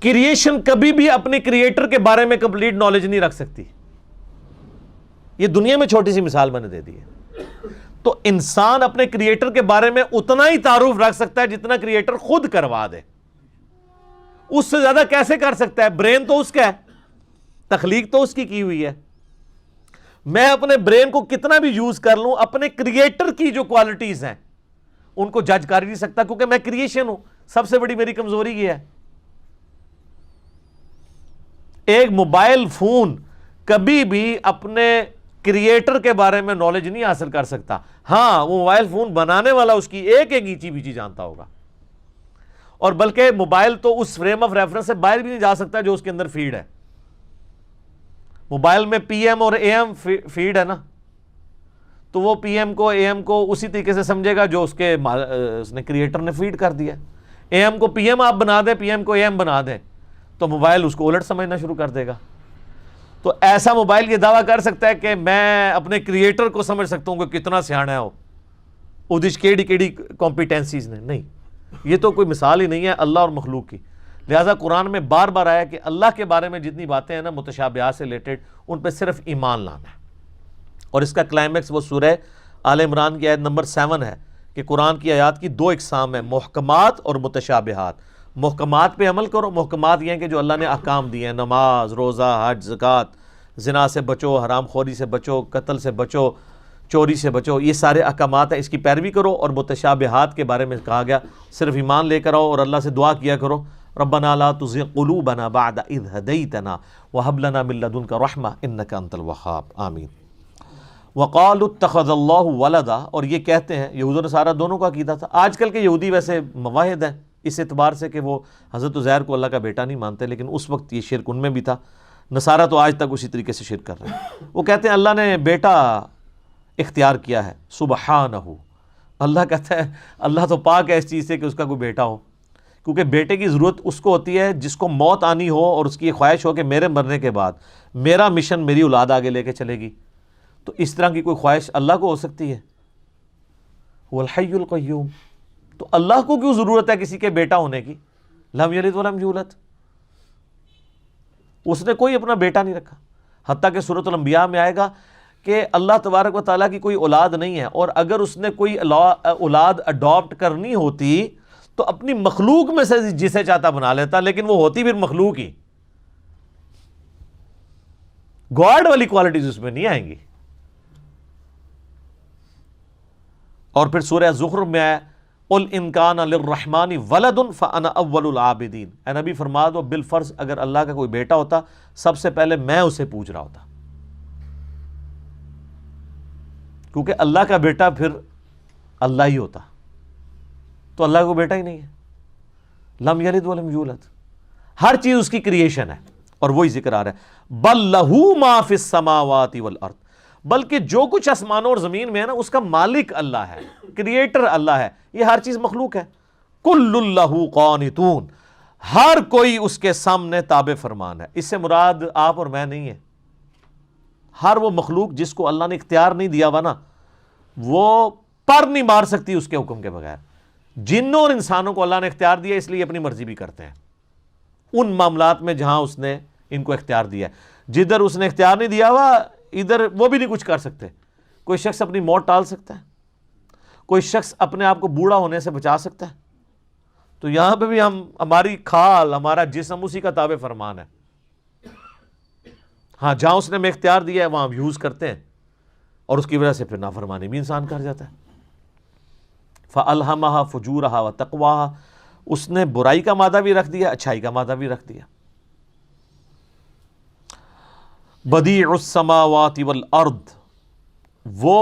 کریشن کبھی بھی اپنے کریٹر کے بارے میں کمپلیٹ نالج نہیں رکھ سکتی۔ یہ دنیا میں چھوٹی سی مثال میں نے دے دی ہے۔ تو انسان اپنے کریٹر کے بارے میں اتنا ہی تعارف رکھ سکتا ہے جتنا کریٹر خود کروا دے، اس سے زیادہ کیسے کر سکتا ہے؟ برین تو اس کا ہے، تخلیق تو اس کی ہوئی ہے۔ میں اپنے برین کو کتنا بھی یوز کر لوں، اپنے کریٹر کی جو کوالٹیز ہیں ان کو جج کر ہی نہیں سکتا، کیونکہ میں کریشن ہوں۔ سب سے بڑی میری کمزوری یہ ہے۔ ایک موبائل فون کبھی بھی اپنے کریٹر کے بارے میں نالج نہیں حاصل کر سکتا۔ ہاں، وہ موبائل فون بنانے والا اس کی ایک ایک اینچی بیچی جانتا ہوگا، اور بلکہ موبائل تو اس فریم آف ریفرنس سے باہر بھی نہیں جا سکتا جو اس کے اندر فیڈ ہے۔ موبائل میں پی ایم اور اے ایم فیڈ ہے نا، تو وہ پی ایم کو اے ایم کو اسی طریقے سے سمجھے گا جو اس نے کریٹر نے فیڈ کر دیا۔ اے ایم کو پی ایم آپ بنا دیں، پی ایم کو اے ایم بنا دیں، تو موبائل اس کو الٹ سمجھنا شروع کر دے گا۔ تو ایسا موبائل یہ دعویٰ کر سکتا ہے کہ میں اپنے کریٹر کو سمجھ سکتا ہوں کہ کتنا سیانا ہے وہ، ادھش کیڑی کمپیٹنسیز نے، نہیں، یہ تو کوئی مثال ہی نہیں ہے اللہ اور مخلوق کی۔ لہٰذا قرآن میں بار بار آیا کہ اللہ کے بارے میں جتنی باتیں ہیں نا متشابہات سے ریلیٹڈ، ان پہ صرف ایمان لانا ہے۔ اور اس کا کلائمیکس وہ سورہ آل عمران کی آیت نمبر 7 ہے کہ قرآن کی آیات کی 2 اقسام ہیں، محکمات اور متشابہات۔ محکمات پہ عمل کرو، محکمات یہ ہیں کہ جو اللہ نے احکام دیے ہیں، نماز، روزہ، حج، زکوٰۃ، زنا سے بچو، حرام خوری سے بچو، قتل سے بچو، چوری سے بچو، یہ سارے احکامات ہیں، اس کی پیروی کرو۔ اور متشابہات کے بارے میں کہا گیا صرف ایمان لے کر آؤ اور اللہ سے دعا کیا کرو، ربنا لا تزغ قلوبنا بعد اذ ہدیتنا وہب لنا من لدنک رحمہ انک انت الوہاب، آمین۔ وقالوا اتخذ اللہ ولدا، اور یہ کہتے ہیں، یہود و نصارہ دونوں کا عقیدہ تھا۔ آج کل کے یہودی ویسے مواحد ہیں اس اعتبار سے کہ وہ حضرت عزیر کو اللہ کا بیٹا نہیں مانتے، لیکن اس وقت یہ شرک ان میں بھی تھا۔ نصارہ تو آج تک اسی طریقے سے شرک کر رہے ہیں۔ وہ کہتے ہیں اللہ نے بیٹا اختیار کیا ہے، سبحانہ، اللہ کہتا ہے اللہ تو پاک ہے اس چیز سے کہ اس کا کوئی بیٹا ہو، کیونکہ بیٹے کی ضرورت اس کو ہوتی ہے جس کو موت آنی ہو اور اس کی یہ خواہش ہو کہ میرے مرنے کے بعد میرا مشن میری اولاد آگے لے کے چلے گی. تو اس طرح کی کوئی خواہش اللہ کو ہو سکتی ہے؟ هو الحی القیوم. تو اللہ کو کیوں ضرورت ہے کسی کے بیٹا ہونے کی؟ لم یلد ولم یولد. اس نے کوئی اپنا بیٹا نہیں رکھا. حتیٰ کہ سورۃ الانبیاء میں آئے گا کہ اللہ تبارک و تعالیٰ کی کوئی اولاد نہیں ہے، اور اگر اس نے کوئی اولاد اڈاپٹ کرنی ہوتی تو اپنی مخلوق میں سے جسے چاہتا بنا لیتا، لیکن وہ ہوتی پھر مخلوق ہی. گاڈ والی کوالٹیز اس میں نہیں آئیں گی. اور پھر سورہ زخرف میں آیا قل ان کان للرحمن ولد فانا اول العابدین. اے نبی فرما دو بالفرض اگر اللہ کا کوئی بیٹا ہوتا سب سے پہلے میں اسے پوچھ رہا ہوتا، کیونکہ اللہ کا بیٹا پھر اللہ ہی ہوتا. تو اللہ کو بیٹا ہی نہیں ہے. لم یلد ولم یولد. ہر چیز اس کی کریشن ہے، اور وہی ذکر آ رہا ہے بل لہ ما فی السماوات والارض. بلکہ جو کچھ آسمانوں اور زمین میں ہے نا اس کا مالک اللہ ہے، کریٹر اللہ ہے. یہ ہر چیز مخلوق ہے. کل لہ قانتون. ہر کوئی اس کے سامنے تابع فرمان ہے. اس سے مراد آپ اور میں نہیں ہے. ہر وہ مخلوق جس کو اللہ نے اختیار نہیں دیا ہوا نا، وہ پر نہیں مار سکتی اس کے حکم کے بغیر. جنوں اور انسانوں کو اللہ نے اختیار دیا، اس لیے اپنی مرضی بھی کرتے ہیں ان معاملات میں جہاں اس نے ان کو اختیار دیا ہے. جدھر اس نے اختیار نہیں دیا ہوا ادھر وہ بھی نہیں کچھ کر سکتے. کوئی شخص اپنی موت ٹال سکتا ہے، کوئی شخص اپنے آپ کو بوڑھا ہونے سے بچا سکتا ہے. تو یہاں پہ بھی ہماری کھال، ہمارا جسم اسی کا تابع فرمان ہے. ہاں جہاں اس نے ہمیں اختیار دیا ہے وہاں ہم یوز کرتے ہیں، اور اس کی وجہ سے پھر نافرمانی بھی انسان کر جاتا ہے. فَأَلْهَمَهَا فُجُورَهَا وَتَقْوَاهَا. اس نے برائی کا مادہ بھی رکھ دیا، اچھائی کا مادہ بھی رکھ دیا. بدیع السماوات والارض. وہ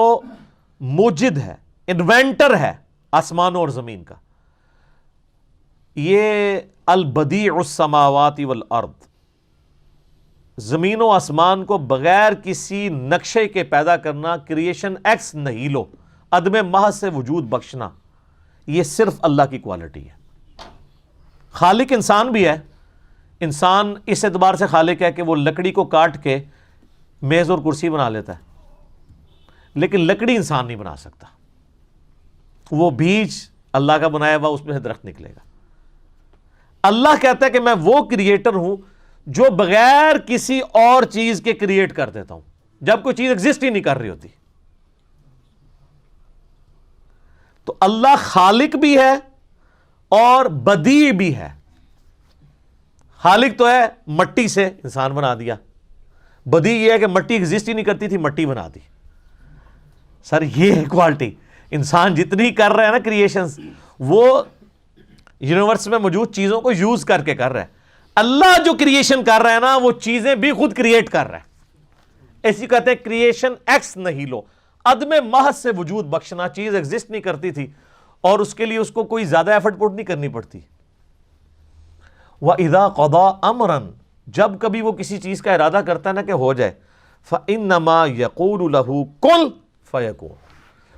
موجد ہے، انوینٹر ہے آسمانوں اور زمین کا. یہ البدیع السماوات والارض، زمین و آسمان کو بغیر کسی نقشے کے پیدا کرنا، کریشن ایکس نہیلو، عدم محض سے وجود بخشنا، یہ صرف اللہ کی کوالٹی ہے. خالق انسان بھی ہے. انسان اس اعتبار سے خالق ہے کہ وہ لکڑی کو کاٹ کے میز اور کرسی بنا لیتا ہے، لیکن لکڑی انسان نہیں بنا سکتا. وہ بیج اللہ کا بنایا ہوا اس میں سے درخت نکلے گا. اللہ کہتا ہے کہ میں وہ کریٹر ہوں جو بغیر کسی اور چیز کے کریٹ کر دیتا ہوں جب کوئی چیز ایگزسٹ ہی نہیں کر رہی ہوتی. تو اللہ خالق بھی ہے اور بدیع بھی ہے. خالق تو ہے، مٹی سے انسان بنا دیا. بدیع یہ ہے کہ مٹی ایگزسٹ ہی نہیں کرتی تھی، مٹی بنا دی. سر یہ ہے کوالٹی. انسان جتنی کر رہا ہے نا کریشنز، وہ یونیورس میں موجود چیزوں کو یوز کر کے کر رہا ہے. اللہ جو کریشن کر رہا ہے نا وہ چیزیں بھی خود کریٹ کر رہا ہے. ایسی کہتے ہیں کریشن ایکس نہیلو، عدم محض سے وجود بخشنا. چیز ایگزسٹ نہیں کرتی تھی اور اس کے لیے اس کو کوئی زیادہ ایفرٹ پٹ نہیں کرنی پڑتی. وَإِذَا قَضَى أَمْرًا. جب کبھی وہ کسی چیز کا ارادہ کرتا ہے نا کہ ہو جائے، فَإِنَّمَا يَقُولُ لَهُ كُن فَيَكُونُ.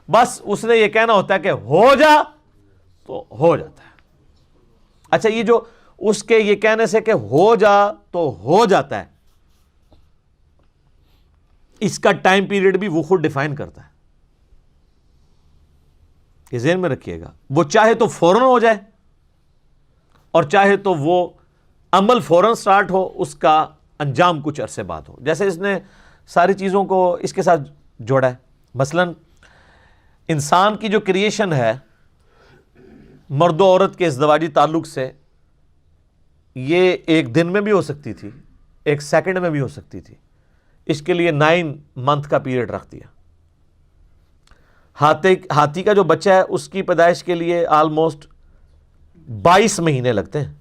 بس اس نے یہ کہنا ہوتا ہے کہ ہو جا تو ہو جاتا ہے. اچھا یہ جو اس کے یہ کہنے سے کہ ہو جا تو ہو جاتا ہے، اس کا ٹائم پیریڈ بھی وہ خود ڈیفائن کرتا ہے. یہ ذہن میں رکھیے گا. وہ چاہے تو فوراً ہو جائے اور چاہے تو وہ عمل فوراً سٹارٹ ہو، اس کا انجام کچھ عرصے بعد ہو. جیسے اس نے ساری چیزوں کو اس کے ساتھ جوڑا ہے. مثلا انسان کی جو کریشن ہے مرد و عورت کے ازدواجی تعلق سے، یہ ایک دن میں بھی ہو سکتی تھی، ایک سیکنڈ میں بھی ہو سکتی تھی. اس کے لیے 9 منتھ کا پیریڈ رکھ دیا. ہاتھی کا جو بچہ ہے اس کی پیدائش کے لیے آلموسٹ 22 مہینے لگتے ہیں.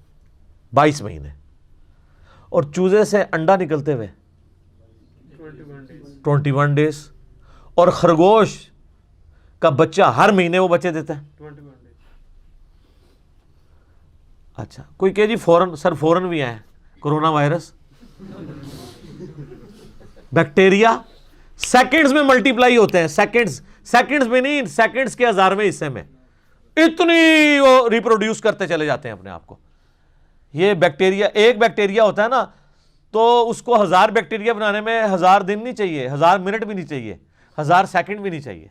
22 مہینے. اور چوزے سے انڈا نکلتے ہوئے 21 ڈیز. اور خرگوش کا بچہ ہر مہینے وہ بچے دیتا ہے. اچھا کوئی کہ جی فورن، سر فورن بھی آئے کرونا وائرس، بیکٹیریا سیکنڈز میں ملٹی پلائی ہوتے ہیں. سیکنڈز میں نہیں، سیکنڈز کے 1000ویں حصے میں. اتنی وہ ریپروڈیوس کرتے چلے جاتے ہیں اپنے آپ کو. یہ بیکٹیریا، ایک بیکٹیریا ہوتا ہے نا تو اس کو 1000 بیکٹیریا بنانے میں 1000 دن نہیں چاہیے، 1000 منٹ بھی نہیں چاہیے، 1000 سیکنڈ بھی نہیں چاہیے.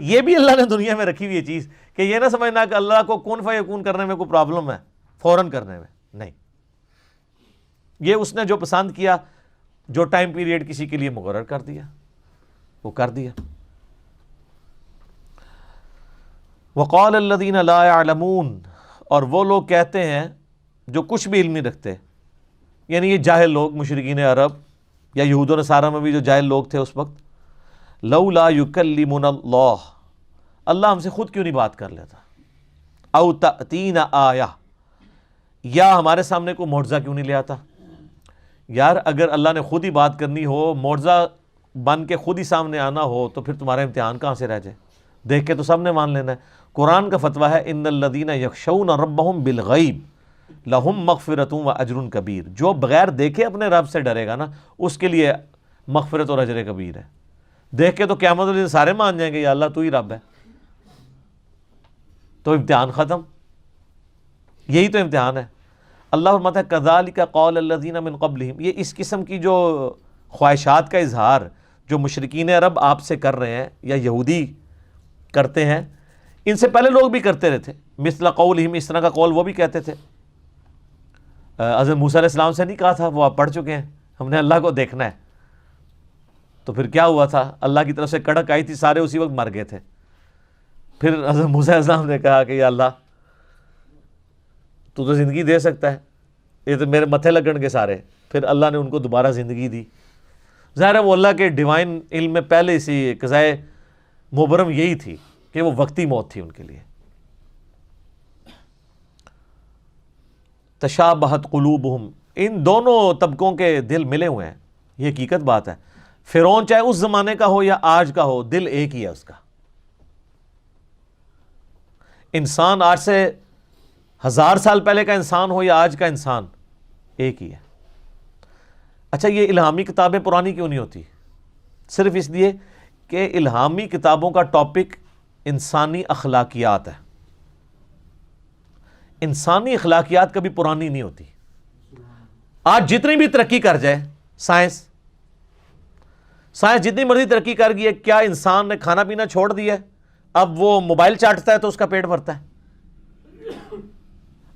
یہ بھی اللہ نے دنیا میں رکھی ہوئی یہ چیز کہ یہ نہ سمجھنا کہ اللہ کو کن فیکون کرنے میں کوئی پرابلم ہے، فوراً کرنے میں نہیں. یہ اس نے جو پسند کیا، جو ٹائم پیریڈ کسی کے لیے مقرر کر دیا وہ کر دیا. وقال الذین لا يعلمون، اور وہ لوگ کہتے ہیں جو کچھ بھی علم نہیں رکھتے، یعنی یہ جاہل لوگ، مشرکین عرب یا یہود و نصارہ میں بھی جو جاہل لوگ تھے اس وقت، لولا یکلمنا اللہ، اللہ ہم سے خود کیوں نہیں بات کر لیتا، او تأتینا آیہ، یا ہمارے سامنے کوئی معجزہ کیوں نہیں لے آتا. یار اگر اللہ نے خود ہی بات کرنی ہو، معجزہ بن کے خود ہی سامنے آنا ہو، تو پھر تمہارا امتحان کہاں سے رہ جائے؟ دیکھ کے تو سب نے مان لینا ہے. قرآن کا فتویٰ ہے ان الذین یخشون ربہم بالغیب لہم مغفرۃ و اجر کبیر. جو بغیر دیکھے اپنے رب سے ڈرے گا نا، اس کے لیے مغفرت اور اجر کبیر ہے. دیکھ کے تو قیامت والے دن سارے مان جائیں گے یا اللہ تو ہی رب ہے، تو امتحان ختم. یہی تو امتحان ہے. اللہ فرماتا ہے کذالک قول الذین من قبلہم، یہ اس قسم کی جو خواہشات کا اظہار جو مشرکین عرب آپ سے کر رہے ہیں یا یہودی کرتے ہیں، ان سے پہلے لوگ بھی کرتے رہے تھے. مثل قولہم، اس طرح کا قول وہ بھی کہتے تھے. حضرت موسیٰ علیہ السلام سے نہیں کہا تھا، وہ آپ پڑھ چکے ہیں، ہم نے اللہ کو دیکھنا ہے. تو پھر کیا ہوا تھا؟ اللہ کی طرف سے کڑک آئی تھی، سارے اسی وقت مر گئے تھے. پھر حضرت موسیٰ علیہ السلام نے کہا کہ یا اللہ تو زندگی دے سکتا ہے، یہ تو میرے متھے لگن کے سارے. پھر اللہ نے ان کو دوبارہ زندگی دی. ظاہر ہے وہ اللہ کے ڈیوائن علم میں پہلے اسی قضائے مبرم یہی تھی کہ وہ وقتی موت تھی ان کے لیے. تشابہت قلوبہم، ان دونوں طبقوں کے دل ملے ہوئے ہیں، یہ حقیقت بات ہے. فرعون چاہے اس زمانے کا ہو یا آج کا ہو، دل ایک ہی ہے اس کا. انسان آج سے 1000 سال پہلے کا انسان ہو یا آج کا انسان، ایک ہی ہے. اچھا یہ الہامی کتابیں پرانی کیوں نہیں ہوتی؟ صرف اس لیے کہ الہامی کتابوں کا ٹاپک انسانی اخلاقیات ہے. انسانی اخلاقیات کبھی پرانی نہیں ہوتی. آج جتنی بھی ترقی کر جائے سائنس جتنی مرضی ترقی کر گئی ہے، کیا انسان نے کھانا پینا چھوڑ دیا ہے؟ اب وہ موبائل چاٹتا ہے تو اس کا پیٹ بھرتا ہے.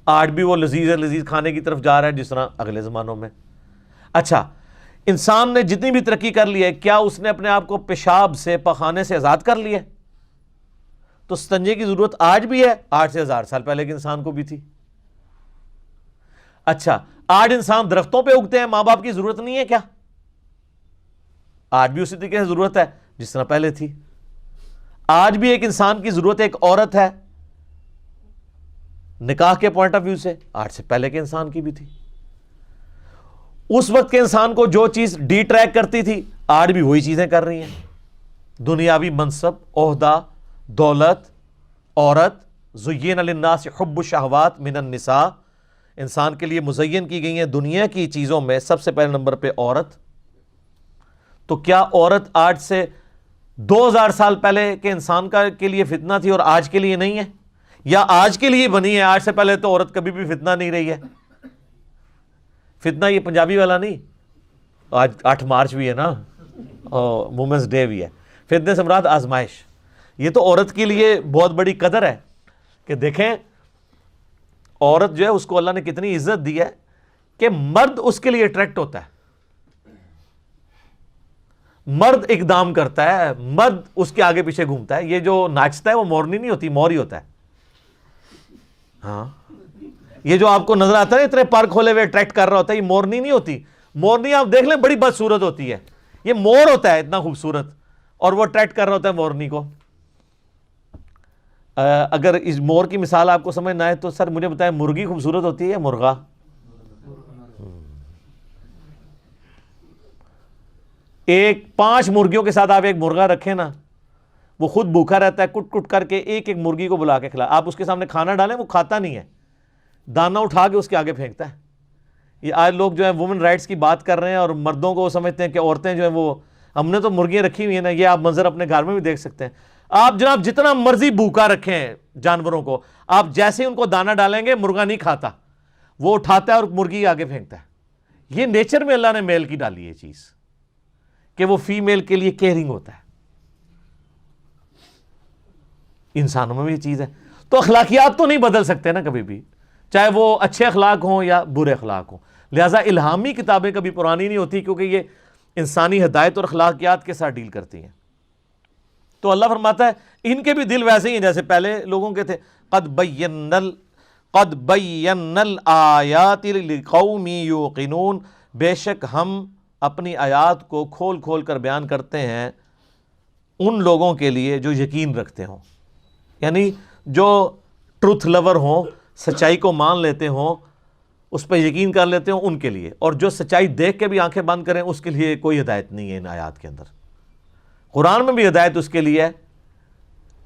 آج بھی وہ لذیذ کھانے کی طرف جا رہا ہے جس طرح اگلے زمانوں میں. اچھا انسان نے جتنی بھی ترقی کر لی ہے، کیا اس نے اپنے آپ کو پیشاب سے، پخانے سے آزاد کر لیا ہے؟ تو استنجے کی ضرورت آج بھی ہے، آج سے 1000 سال پہلے کے انسان کو بھی تھی. اچھا آج انسان درختوں پہ اگتے ہیں، ماں باپ کی ضرورت نہیں ہے کیا؟ آج بھی اسی طریقے سے ضرورت ہے جس طرح پہلے تھی. آج بھی ایک انسان کی ضرورت ایک عورت ہے نکاح کے پوائنٹ آف ویو سے، آج سے پہلے کے انسان کی بھی تھی. اس وقت کے انسان کو جو چیز ڈی ٹریک کرتی تھی، آج بھی وہی چیزیں کر رہی ہیں. دنیاوی منصب، عہدہ، دولت، عورت. زین للناس حب الشہوات من النساء، انسان کے لیے مزین کی گئی ہیں دنیا کی چیزوں میں سب سے پہلے نمبر پہ عورت. تو کیا عورت آج سے 2000 سال پہلے کے انسان کے لیے فتنہ تھی اور آج کے لیے نہیں ہے؟ یا آج کے لیے بنی ہے، آج سے پہلے تو عورت کبھی بھی فتنہ نہیں رہی ہے؟ فتنہ یہ پنجابی والا نہیں، آج 8 مارچ بھی ہے نا، وومنس ڈے بھی ہے. فتنے سے مراد آزمائش. یہ تو عورت کے لیے بہت بڑی قدر ہے کہ دیکھیں عورت جو ہے اس کو اللہ نے کتنی عزت دی ہے کہ مرد اس کے لیے اٹریکٹ ہوتا ہے، مرد اقدام کرتا ہے، مرد اس کے آگے پیچھے گھومتا ہے. یہ جو ناچتا ہے وہ مورنی نہیں ہوتی، مور ہی ہوتا ہے. ہاں یہ جو آپ کو نظر آتا ہے اتنے پر کھولے ہوئے اٹریکٹ کر رہا ہوتا ہے، یہ مورنی نہیں ہوتی. مورنی آپ دیکھ لیں بڑی بدصورت ہوتی ہے، یہ مور ہوتا ہے اتنا خوبصورت اور وہ اٹریکٹ کر رہا ہوتا ہے مورنی کو. اگر اس مور کی مثال آپ کو سمجھ نہ آئے تو سر مجھے بتائیں مرغی خوبصورت ہوتی ہے یا مرغا؟ ایک 5 مرغیوں کے ساتھ آپ ایک مرغا رکھیں نا، وہ خود بھوکا رہتا ہے، کٹ کٹ کر کے ایک ایک مرغی کو بلا کے کھلا. آپ اس کے سامنے کھانا ڈالیں وہ کھاتا نہیں ہے، دانہ اٹھا کے اس کے آگے پھینکتا ہے. یہ آج لوگ جو ہیں وومن رائٹس کی بات کر رہے ہیں اور مردوں کو وہ سمجھتے ہیں کہ عورتیں جو ہیں وہ، ہم نے تو مرغیاں رکھی ہوئی ہیں نا. یہ آپ منظر اپنے گھر میں بھی دیکھ سکتے ہیں. آپ جناب جتنا مرضی بھوکا رکھیں جانوروں کو، آپ جیسے ان کو دانہ ڈالیں گے مرغا نہیں کھاتا، وہ اٹھاتا ہے اور مرغی آگے پھینکتا ہے۔ یہ نیچر میں اللہ نے میل کی ڈالی ہے چیز کہ وہ فیمیل کے لیے کیئرنگ ہوتا ہے۔ انسانوں میں بھی یہ چیز ہے۔ تو اخلاقیات تو نہیں بدل سکتے نا کبھی بھی، چاہے وہ اچھے اخلاق ہوں یا برے اخلاق ہوں۔ لہٰذا الہامی کتابیں کبھی پرانی نہیں ہوتی، کیونکہ یہ انسانی ہدایت اور اخلاقیات کے ساتھ ڈیل کرتی ہیں۔ تو اللہ فرماتا ہے ان کے بھی دل ویسے ہی ہیں جیسے پہلے لوگوں کے تھے۔ قد بینا الآیات لقوم یوقنون، بے شک ہم اپنی آیات کو کھول کھول کر بیان کرتے ہیں ان لوگوں کے لیے جو یقین رکھتے ہوں، یعنی جو ٹروتھ لور ہوں، سچائی کو مان لیتے ہوں، اس پہ یقین کر لیتے ہوں، ان کے لیے۔ اور جو سچائی دیکھ کے بھی آنکھیں بند کریں اس کے لیے کوئی ہدایت نہیں ہے ان آیات کے اندر۔ قرآن میں بھی ہدایت اس کے لیے ہے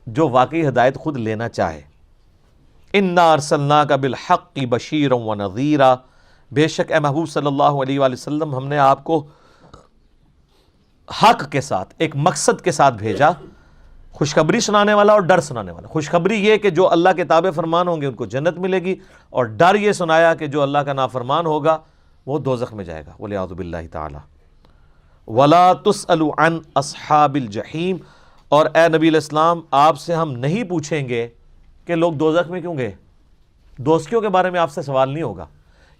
جو واقعی ہدایت خود لینا چاہے۔ اِنَّا أَرْسَلْنَاكَ بِالْحَقِّ بَشِيرًا وَنَذِيرًا، بے شک اے محبوب صلی اللہ علیہ وآلہ وسلم ہم نے آپ کو حق کے ساتھ، ایک مقصد کے ساتھ بھیجا، خوشخبری سنانے والا اور ڈر سنانے والا۔ خوشخبری یہ کہ جو اللہ کے تابع فرمان ہوں گے ان کو جنت ملے گی، اور ڈر یہ سنایا کہ جو اللہ کا نافرمان ہوگا وہ دوزخ میں جائے گا، وَلِعِیَاذُ بِاللَّهِ تَعَالَى۔ وَلَا تُسْأَلُ عَنْ أَصْحَابِ الْجَحِيمِ، اور اے نبی علیہ السلام آپ سے ہم نہیں پوچھیں گے کہ لوگ دوزخ میں کیوں گئے، دوزخیوں کے بارے میں آپ سے سوال نہیں ہوگا۔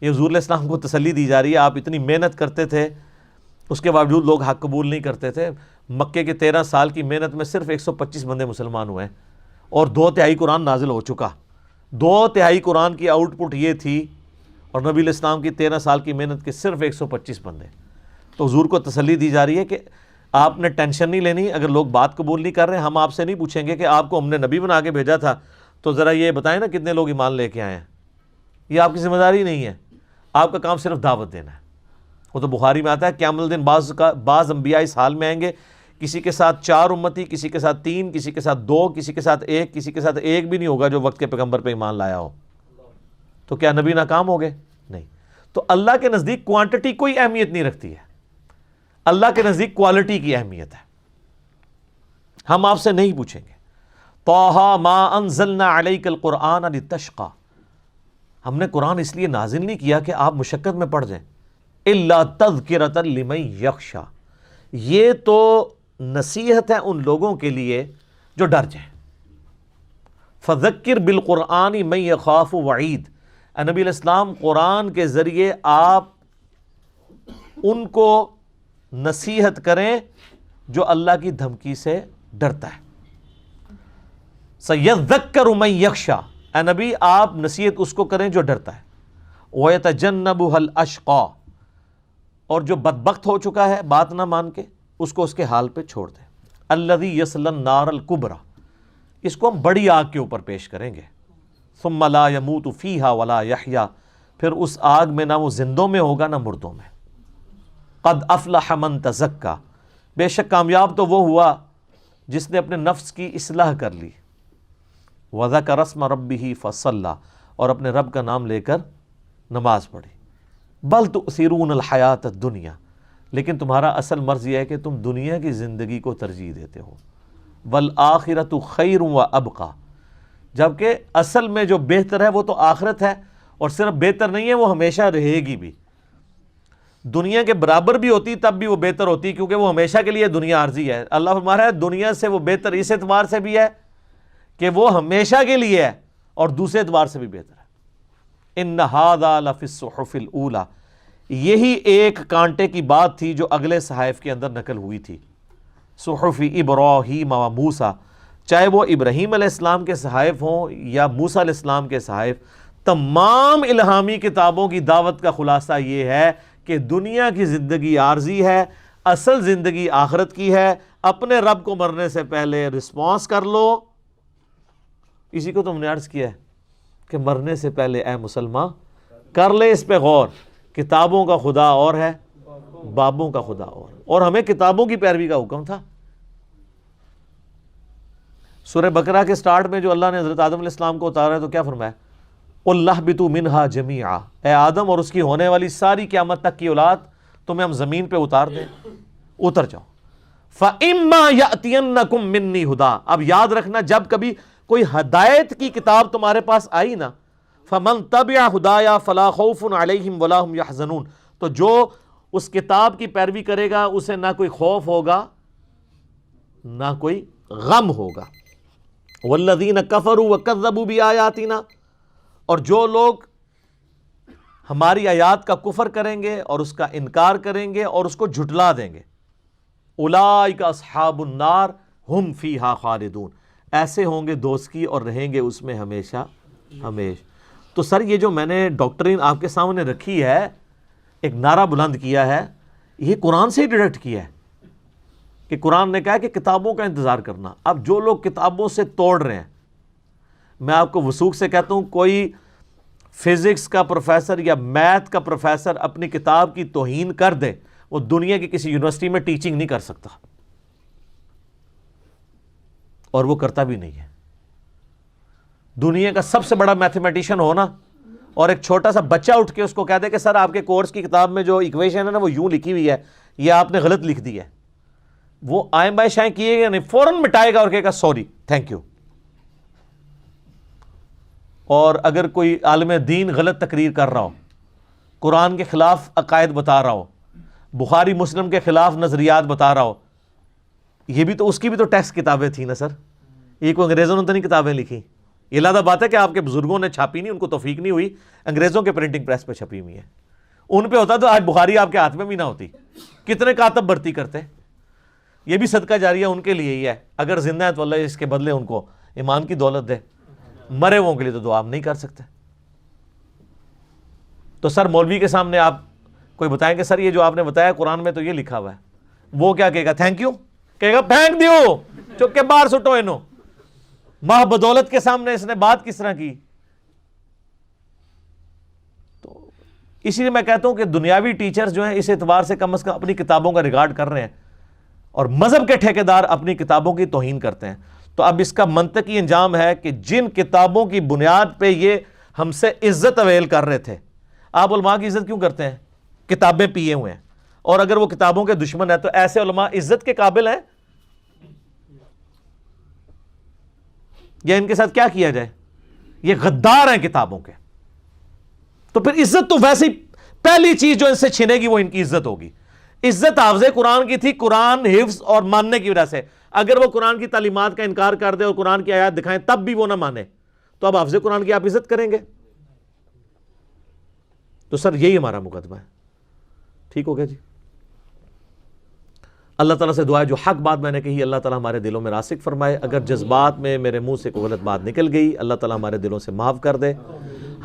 یہ حضور علیہ السلام کو تسلی دی جا رہی ہے، آپ اتنی محنت کرتے تھے اس کے باوجود لوگ حق قبول نہیں کرتے تھے۔ مکے کے 13 سال کی محنت میں صرف 125 بندے مسلمان ہوئے ہیں، اور 2/3 قرآن نازل ہو چکا۔ 2/3 قرآن کی آؤٹ پٹ یہ تھی، اور نبی علیہ السلام کی 13 سال کی محنت کے صرف 125 بندے۔ تو حضور کو تسلی دی جا رہی ہے کہ آپ نے ٹینشن نہیں لینی، اگر لوگ بات قبول نہیں کر رہے ہیں ہم آپ سے نہیں پوچھیں گے کہ آپ کو ہم نے نبی بنا کے بھیجا تھا تو ذرا یہ بتائیں نا کتنے لوگ ایمان لے کے آئے ہیں۔ یہ آپ کی ذمہ داری نہیں ہے، آپ کا کام صرف دعوت دینا ہے۔ وہ تو بخاری میں آتا ہے قیامت الدین بعض انبیاء اس حال میں آئیں گے، کسی کے ساتھ 4 امتی، کسی کے ساتھ 3، کسی کے ساتھ 2، کسی کے ساتھ 1، کسی کے ساتھ 1 بھی نہیں ہوگا جو وقت کے پیغمبر پہ ایمان لایا ہو۔ تو کیا نبی ناکام ہو گئے؟ نہیں۔ تو اللہ کے نزدیک کوانٹٹی کوئی اہمیت نہیں رکھتی ہے، اللہ کے نزدیک کوالٹی کی اہمیت ہے۔ ہم آپ سے نہیں پوچھیں گے۔ طٰہٰ مَا أَنزَلْنَا عَلَيْكَ الْقُرْآنَ لِتَشْقَىٰ، ہم نے قرآن اس لیے نازل نہیں کیا کہ آپ مشقت میں پڑ جائیں۔ إِلَّا تَذْكِرَةً لِمَن يَخْشَىٰ، یہ تو نصیحت ہے ان لوگوں کے لیے جو ڈر جائیں۔ فَذَكِّرْ بِالْقُرْآنِ مَن يَخَافُ وَعِيدٍ، اے نبی علیہ السلام قرآن کے ذریعے آپ ان کو نصیحت کریں جو اللہ کی دھمکی سے ڈرتا ہے۔ سَيَذَّكَّرُ مَن يَخْشَىٰ، اے نبی آپ نصیحت اس کو کریں جو ڈرتا ہے۔ وَيَتَجَنَّبُهَا الْأَشْقَىٰ، اور جو بدبخت ہو چکا ہے بات نہ مان کے اس کو اس کے حال پہ چھوڑ دیں۔ الَّذِي يَصْلَى النَّارَ الْكُبْرَىٰ، اس کو ہم بڑی آگ کے اوپر پیش کریں گے۔ ثُمَّ لَا يَمُوتُ فِيهَا وَلَا يَحْيَىٰ، پھر اس آگ میں نہ وہ زندوں میں ہوگا نہ مردوں میں۔ قَدْ أَفْلَحَ مَن تَزَكَّىٰ، بے شک کامیاب تو وہ ہوا جس نے اپنے نفس کی اصلاح کر لی۔ وَذَكَرَ اسْمَ رَبِّهِ فَصَلَّىٰ، اور اپنے رب کا نام لے کر نماز پڑھی۔ بل تؤثرون الحیات الدنیا، لیکن تمہارا اصل مرض یہ ہے کہ تم دنیا کی زندگی کو ترجیح دیتے ہو۔ والآخرۃ خیر وابقیٰ، جبکہ اصل میں جو بہتر ہے وہ تو آخرت ہے، اور صرف بہتر نہیں ہے وہ ہمیشہ رہے گی بھی۔ دنیا کے برابر بھی ہوتی تب بھی وہ بہتر ہوتی، کیونکہ وہ ہمیشہ کے لیے دنیا عارضی ہے۔ اللہ فرما رہا ہے دنیا سے وہ بہتر اس اعتبار سے بھی ہے کہ وہ ہمیشہ کے لیے ہے، اور دوسرے اعتبار سے بھی بہتر ہے۔ ان ھذا لفی الصحف الاولی، یہی ایک کانٹے کی بات تھی جو اگلے صحائف کے اندر نقل ہوئی تھی۔ صحف ابراہیم و موسیٰ، چاہے وہ ابراہیم علیہ السلام کے صحائف ہوں یا موسیٰ علیہ السلام کے صحائف، تمام الہامی کتابوں کی دعوت کا خلاصہ یہ ہے کہ دنیا کی زندگی عارضی ہے، اصل زندگی آخرت کی ہے۔ اپنے رب کو مرنے سے پہلے رسپانس کر لو۔ اسی کو تم نے عرض کیا ہے کہ مرنے سے پہلے اے مسلمان کر لے اس پہ غور، کتابوں کا خدا اور ہے، بابوں کا خدا اور ہمیں کتابوں کی پیروی کا حکم تھا۔ سورہ بقرہ کے سٹارٹ میں جو اللہ نے حضرت آدم علیہ السلام کو اتارا ہے تو کیا فرمایا؟ قُلْ اهْبِطُوا مِنْهَا جَمِيعًا، اے آدم اور اس کی ہونے والی ساری قیامت تک کی اولاد تمہیں ہم زمین پہ اتار دیں، اتر جاؤ۔ فَإِمَّا يَأْتِيَنَّكُم مِّنِّي ہُدًى. اب یاد رکھنا جب کبھی کوئی ہدایت کی کتاب تمہارے پاس آئی نا، فَمَن تَبِعَ ہُدَايَا فَلَا خَوْفٌ عَلَيْهِمْ وَلَا هُمْ يَحْزَنُونَ. تو جو اس کتاب کی پیروی کرے گا اسے نہ کوئی خوف ہوگا نہ کوئی غم ہوگا. وَالَّذِينَ كَفَرُوا وَكَذَّبُوا بِآيَاتِنَا، اور جو لوگ ہماری آیات کا کفر کریں گے اور اس کا انکار کریں گے اور اس کو جھٹلا دیں گے، اولئک اصحاب النار ہم فیہا خالدون، ایسے ہوں گے دوست کی اور رہیں گے اس میں ہمیشہ ہمیشہ. تو سر یہ جو میں نے ڈاکٹرین آپ کے سامنے رکھی ہے، ایک نعرہ بلند کیا ہے، یہ قرآن سے ہی ڈائریکٹ کیا ہے کہ قرآن نے کہا ہے کہ کتابوں کا انتظار کرنا. اب جو لوگ کتابوں سے توڑ رہے ہیں، میں آپ کو وثوق سے کہتا ہوں کوئی فزکس کا پروفیسر یا میتھ کا پروفیسر اپنی کتاب کی توہین کر دے، وہ دنیا کی کسی یونیورسٹی میں ٹیچنگ نہیں کر سکتا، اور وہ کرتا بھی نہیں ہے. دنیا کا سب سے بڑا میتھمیٹیشین ہونا اور ایک چھوٹا سا بچہ اٹھ کے اس کو کہہ دے کہ سر آپ کے کورس کی کتاب میں جو ایکویشن ہے نا وہ یوں لکھی ہوئی ہے، یہ آپ نے غلط لکھ دی ہے، وہ آئیں بائیں شائیں کیے گا نہیں، فوراً مٹائے گا اور کہے گا سوری تھینک یو. اور اگر کوئی عالم دین غلط تقریر کر رہا ہو، قرآن کے خلاف عقائد بتا رہا ہو، بخاری مسلم کے خلاف نظریات بتا رہا ہو، یہ بھی تو اس کی بھی تو ٹیکسٹ کتابیں تھیں نا سر، یہ کوئی انگریزوں نے تو نہیں کتابیں لکھی. یہ علیحدہ بات ہے کہ آپ کے بزرگوں نے چھاپی نہیں، ان کو توفیق نہیں ہوئی، انگریزوں کے پرنٹنگ پریس پہ چھپی ہوئی ہے. ان پہ ہوتا تو آج بخاری آپ کے ہاتھ میں بھی نہ ہوتی. کتنے کاتب بھرتی کرتے. یہ بھی صدقہ جاریہ ان کے لیے ہی ہے، اگر زندہ ہے تو اللہ اس کے بدلے ان کو ایمان کی دولت دے، مرے ہووں کے لیے تو دعا ہم نہیں کر سکتے. تو سر مولوی کے سامنے آپ کوئی بتائیں کہ سر یہ جو آپ نے بتایا قرآن میں تو یہ لکھا ہوا ہے، وہ کیا کہے گا؟ تھینک یو کہے گا، پھینک دیو چپ کے باہر سٹو انہوں. ماہ بدولت کے سامنے اس نے بات کس طرح کی. تو اسی لیے میں کہتا ہوں کہ دنیاوی ٹیچرز جو ہیں اس اعتبار سے کم از کم اپنی کتابوں کا ریکارڈ کر رہے ہیں، اور مذہب کے ٹھیکیدار اپنی کتابوں کی توہین کرتے ہیں. تو اب اس کا منطقی انجام ہے کہ جن کتابوں کی بنیاد پہ یہ ہم سے عزت اویل کر رہے تھے، آپ علماء کی عزت کیوں کرتے ہیں؟ کتابیں پیے ہوئے ہیں. اور اگر وہ کتابوں کے دشمن ہیں تو ایسے علماء عزت کے قابل ہیں یا ان کے ساتھ کیا کیا جائے؟ یہ غدار ہیں کتابوں کے. تو پھر عزت تو ویسے ہی پہلی چیز جو ان سے چھینے گی وہ ان کی عزت ہوگی. عزت حافظ قرآن کی تھی، قرآن حفظ اور ماننے کی وجہ سے. اگر وہ قرآن کی تعلیمات کا انکار کر دے اور قرآن کی آیات دکھائیں تب بھی وہ نہ مانے، تو اب حافظ قرآن کی آپ عزت کریں گے؟ تو سر یہی ہمارا مقدمہ ہے. ٹھیک ہو گیا جی. اللہ تعالیٰ سے دعا ہے جو حق بات میں نے کہی اللہ تعالیٰ ہمارے دلوں میں راسخ فرمائے. اگر جذبات میں میرے منہ سے کوئی غلط بات نکل گئی اللہ تعالیٰ ہمارے دلوں سے معاف کر دے.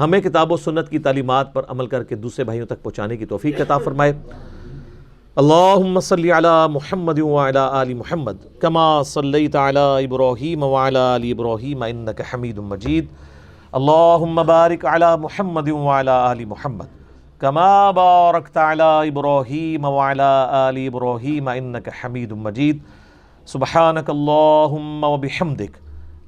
ہمیں کتاب و سنت کی تعلیمات پر عمل کر کے دوسرے بھائیوں تک پہنچانے کی توفیق عطا فرمائے. اللہم صلی علی محمد وعلی آل محمد کما صلیت علی ابراہیم وعلی آل ابراہیم انک حمید مجید. اللہم بارک علی محمد وعلی آل محمد کما بارکت علی ابراہیم وعلی آل ابراہیم انک حمید مجید. سبحانک اللہم وبحمدک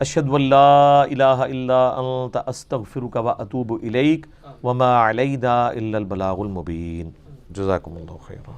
اشہد ان لا الہ الا انت استغفرک واتوب الیک وما علینا الا البلاغ المبین. جزاکم اللہ خیرا.